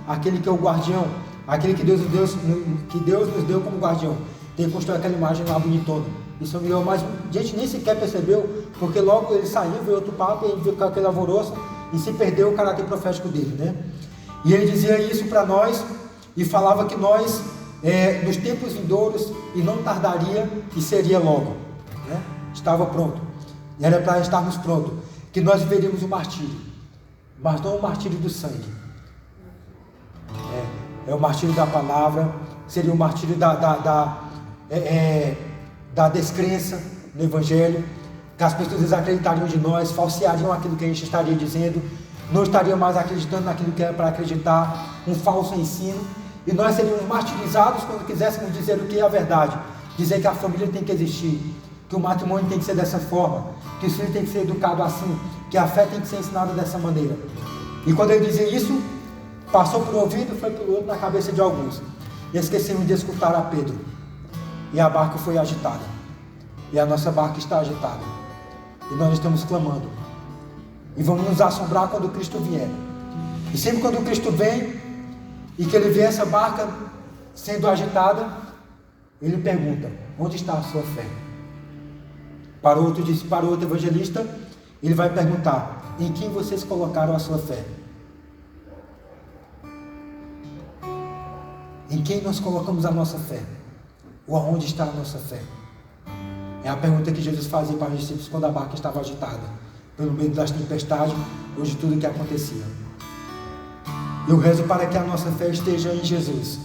aquele que é o guardião, aquele que Deus nos deu como guardião. Tem que construir aquela imagem lá bonitona. Isso me deu, mas a gente nem sequer percebeu, porque logo ele saiu, veio outro papo, e ele viu aquele alvoroço e se perdeu o caráter profético dele, E ele dizia isso para nós e falava que nós, nos tempos vindouros, e não tardaria, e seria logo, estava pronto, era para estarmos prontos, que nós viveríamos o martírio, mas não o martírio do sangue, é o martírio da palavra, seria o martírio da descrença no Evangelho, que as pessoas desacreditariam de nós, falseariam aquilo que a gente estaria dizendo, não estariam mais acreditando naquilo que era para acreditar, um falso ensino, e nós seríamos martirizados quando quiséssemos dizer o que é a verdade, dizer que a família tem que existir, que o matrimônio tem que ser dessa forma, que os filhos têm que ser educados assim, que a fé tem que ser ensinada dessa maneira. E quando ele dizia isso, passou por um ouvido, foi pelo outro, na cabeça de alguns, e esquecemos de escutar a Pedro, e a barca foi agitada, e a nossa barca está agitada, e nós estamos clamando, e vamos nos assombrar quando Cristo vier. E sempre quando Cristo vem, e que ele vê essa barca sendo agitada, ele pergunta: onde está a sua fé? Para o outro evangelista, ele vai perguntar: em quem vocês colocaram a sua fé? Em quem nós colocamos a nossa fé? Ou aonde está a nossa fé? É a pergunta que Jesus fazia para os discípulos quando a barca estava agitada, pelo medo das tempestades ou de tudo que acontecia. Eu rezo para que a nossa fé esteja em Jesus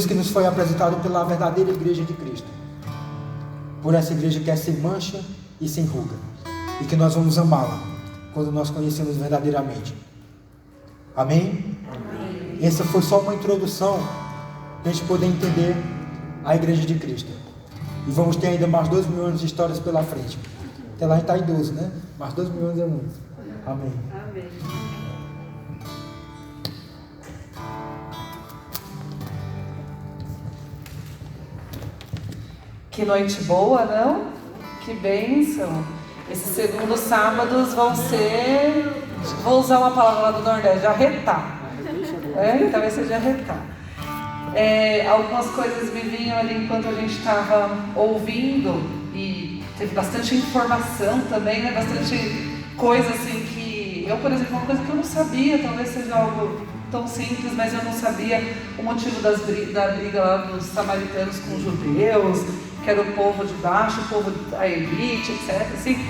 que nos foi apresentado pela verdadeira igreja de Cristo, por essa igreja que é sem mancha e sem ruga, e que nós vamos amá-la quando nós conhecemos verdadeiramente. Amém? Amém. Essa foi só uma introdução para a gente poder entender a igreja de Cristo. E vamos ter ainda mais 2 mil anos de histórias pela frente. Até lá a gente está idoso, né? Mais 2 mil anos é muito. Amém. Amém. Que noite boa, não? Que bênção. Esses segundos sábados vão ser, vou usar uma palavra lá do Nordeste, de arretar. Então vai ser de arretar. Algumas coisas me vinham ali enquanto a gente estava ouvindo e teve bastante informação também, né? Bastante coisa assim que eu, por exemplo, uma coisa que eu não sabia, talvez seja algo tão simples, mas eu não sabia o motivo da briga lá dos samaritanos com os judeus, que era o povo de baixo, o povo da elite, etc. Assim,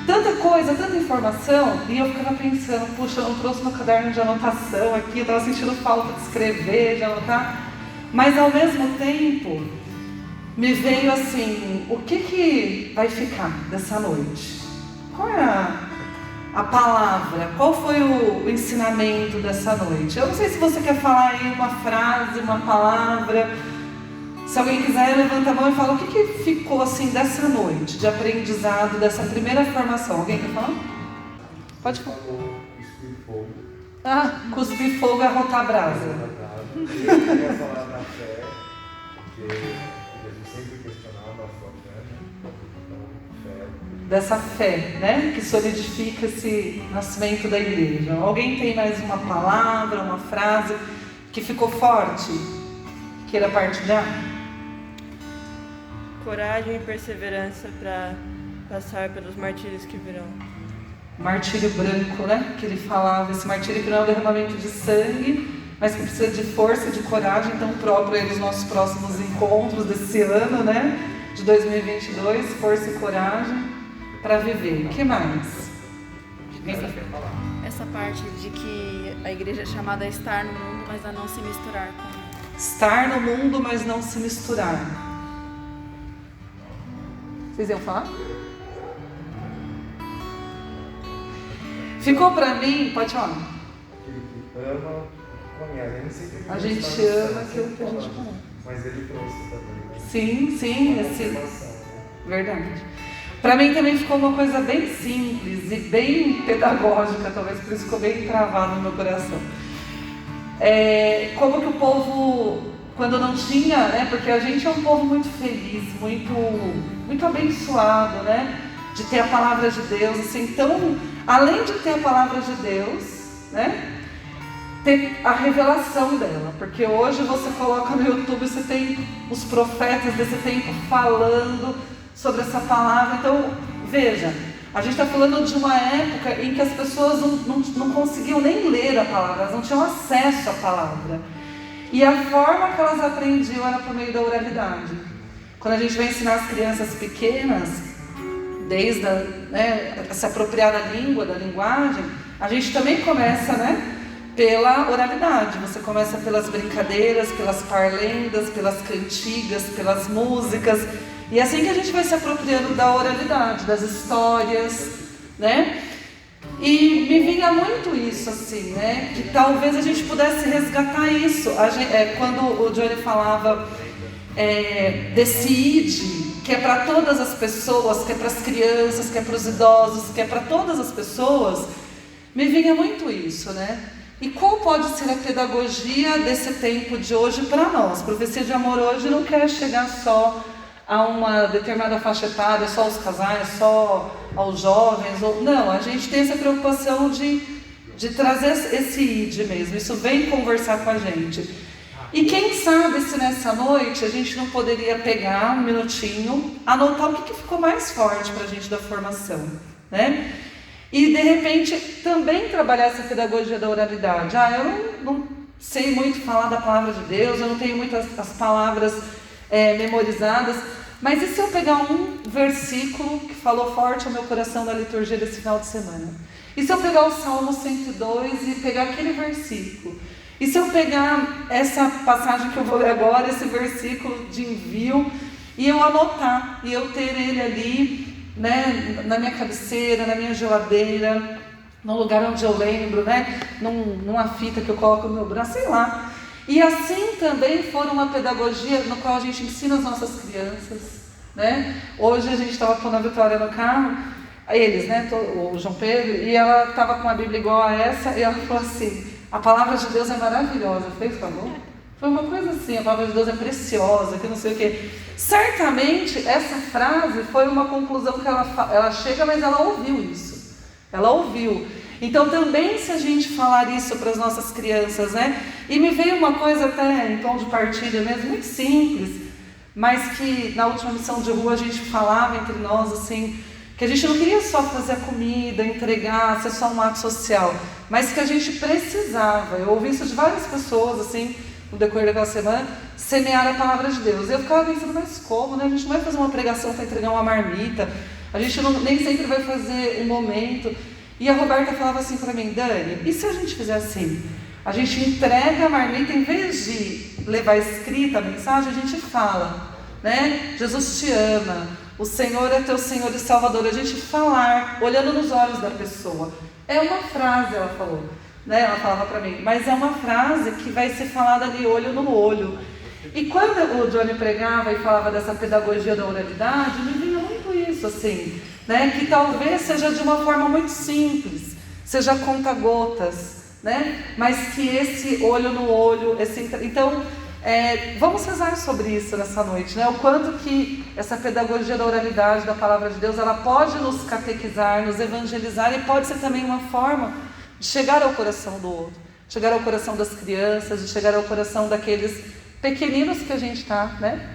tanta coisa, tanta informação, e eu ficava pensando, puxa, eu não trouxe meu caderno de anotação aqui, eu estava sentindo falta de escrever, de anotar. Mas ao mesmo tempo, me veio assim, o que vai ficar dessa noite? Qual é a palavra? Qual foi o ensinamento dessa noite? Eu não sei se você quer falar aí uma frase, uma palavra. Se alguém quiser, levanta a mão e fala o que ficou assim dessa noite, de aprendizado, dessa primeira formação. Alguém quer falar? Pode falar. Cuspir fogo. Cuspir fogo é arrotar a brasa. Eu queria falar da fé, porque Jesus sempre questionava a sua fé, né? Então, fé. Dessa fé, né? Que solidifica esse nascimento da igreja. Alguém tem mais uma palavra, uma frase que ficou forte? Queira partilhar? Coragem e perseverança para passar pelos martírios que virão. Martírio branco, né? Que ele falava, esse martírio que não é um derramamento de sangue, mas que precisa de força e de coragem, então próprio aí dos nossos próximos encontros desse ano, né? De 2022, força e coragem para viver. O que mais? Essa parte de que a igreja é chamada a estar no mundo, mas a não se misturar com ele. Estar no mundo, mas não se misturar. Vocês iam falar? Ficou pra mim, pode falar. Aquele que ama, conhece. Nem sempre A gente ama aquilo que a gente conhece. Mas ele trouxe também. Sim, esse... Verdade. Pra mim também ficou uma coisa bem simples e bem pedagógica, talvez por isso ficou bem travado no meu coração. Como que o povo, quando não tinha, né? Porque a gente é um povo muito feliz, muito abençoado, né? De ter a palavra de Deus, assim, então, além de ter a palavra de Deus, né? Ter a revelação dela, porque hoje você coloca no YouTube, você tem os profetas desse tempo falando sobre essa palavra. Então, veja, a gente está falando de uma época em que as pessoas não conseguiam nem ler a palavra, elas não tinham acesso à palavra. E a forma que elas aprendiam era por meio da oralidade. Quando a gente vai ensinar as crianças pequenas, desde a se apropriar da língua, da linguagem, a gente também começa, né? Pela oralidade. Você começa pelas brincadeiras, pelas parlendas, pelas cantigas, pelas músicas. E é assim que a gente vai se apropriando da oralidade, das histórias, né? E me vinha muito isso, assim, né? Que talvez a gente pudesse resgatar isso. Quando o Johnny falava desse ID, que é para todas as pessoas, que é para as crianças, que é para os idosos, que é para todas as pessoas, me vinha muito isso, né? E qual pode ser a pedagogia desse tempo de hoje para nós? Profecia de Amor hoje não quer chegar só a uma determinada faixa etária, só aos casais, só aos jovens. Não, a gente tem essa preocupação de trazer esse ID mesmo. Isso vem conversar com a gente. E quem sabe se nessa noite a gente não poderia pegar um minutinho, anotar o que ficou mais forte para a gente da formação, né? E de repente também trabalhar essa pedagogia da oralidade. Eu não sei muito falar da palavra de Deus, eu não tenho muitas as palavras memorizadas, mas e se eu pegar um versículo que falou forte ao meu coração da liturgia desse final de semana? E se eu pegar o Salmo 102 e pegar aquele versículo? E se eu pegar essa passagem que eu vou ler agora, esse versículo de envio, e eu anotar, e eu ter ele ali, né, na minha cabeceira, na minha geladeira, no lugar onde eu lembro, né, numa fita que eu coloco no meu braço, sei lá. E assim também for uma pedagogia no qual a gente ensina as nossas crianças, né? Hoje a gente estava pondo a Vitória no carro, eles, né, o João Pedro, e ela estava com uma Bíblia igual a essa, e ela falou assim, a palavra de Deus é maravilhosa. Fez favor? Foi uma coisa assim, a palavra de Deus é preciosa, que não sei o quê. Certamente, essa frase foi uma conclusão que ela chega, mas ela ouviu isso. Ela ouviu. Então, também se a gente falar isso para as nossas crianças, né? E me veio uma coisa até em tom de partilha mesmo, muito simples, mas que na última missão de rua a gente falava entre nós, assim, que a gente não queria só fazer a comida, entregar, ser só um ato social, mas que a gente precisava. Eu ouvi isso de várias pessoas, assim, no decorrer daquela semana, semear a palavra de Deus. Eu ficava pensando, mas como, né? A gente não vai fazer uma pregação para entregar uma marmita, a gente nem sempre vai fazer um momento. E a Roberta falava assim para mim, Dani, e se a gente fizer assim? A gente entrega a marmita, em vez de levar escrita a mensagem, a gente fala, né? Jesus te ama, o Senhor é teu Senhor e Salvador. A gente falar, olhando nos olhos da pessoa. É uma frase, ela falou, né? Ela falava para mim, mas é uma frase que vai ser falada ali olho no olho. E quando o Johnny pregava e falava dessa pedagogia da oralidade, me vinha muito isso, assim, né? Que talvez seja de uma forma muito simples, seja conta-gotas, né? Mas que esse olho no olho, então, vamos rezar sobre isso nessa noite, né? O quanto que essa pedagogia da oralidade, da palavra de Deus, ela pode nos catequizar, nos evangelizar e pode ser também uma forma de chegar ao coração do outro, chegar ao coração das crianças, de chegar ao coração daqueles pequeninos que a gente está, né,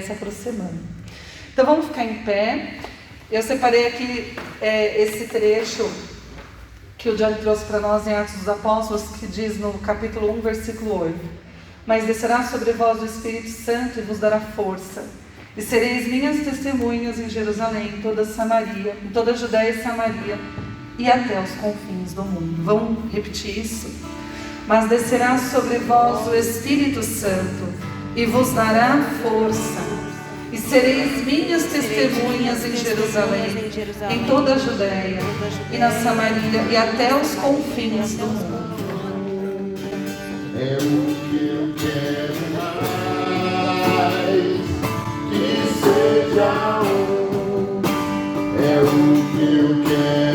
se aproximando. Então vamos ficar em pé. Eu separei aqui esse trecho que o Johnny trouxe para nós em Atos dos Apóstolos, que diz no capítulo 1, versículo 8: Mas descerá sobre vós o Espírito Santo e vos dará força, e sereis minhas testemunhas em Jerusalém, em toda Samaria, em toda a Judéia e Samaria, e até os confins do mundo. Vamos repetir isso? Mas descerá sobre vós o Espírito Santo e vos dará força, e sereis minhas testemunhas em Jerusalém, em toda a Judéia e na Samaria e até os confins do mundo. É o que eu quero mais, que seja um. É o que eu quero.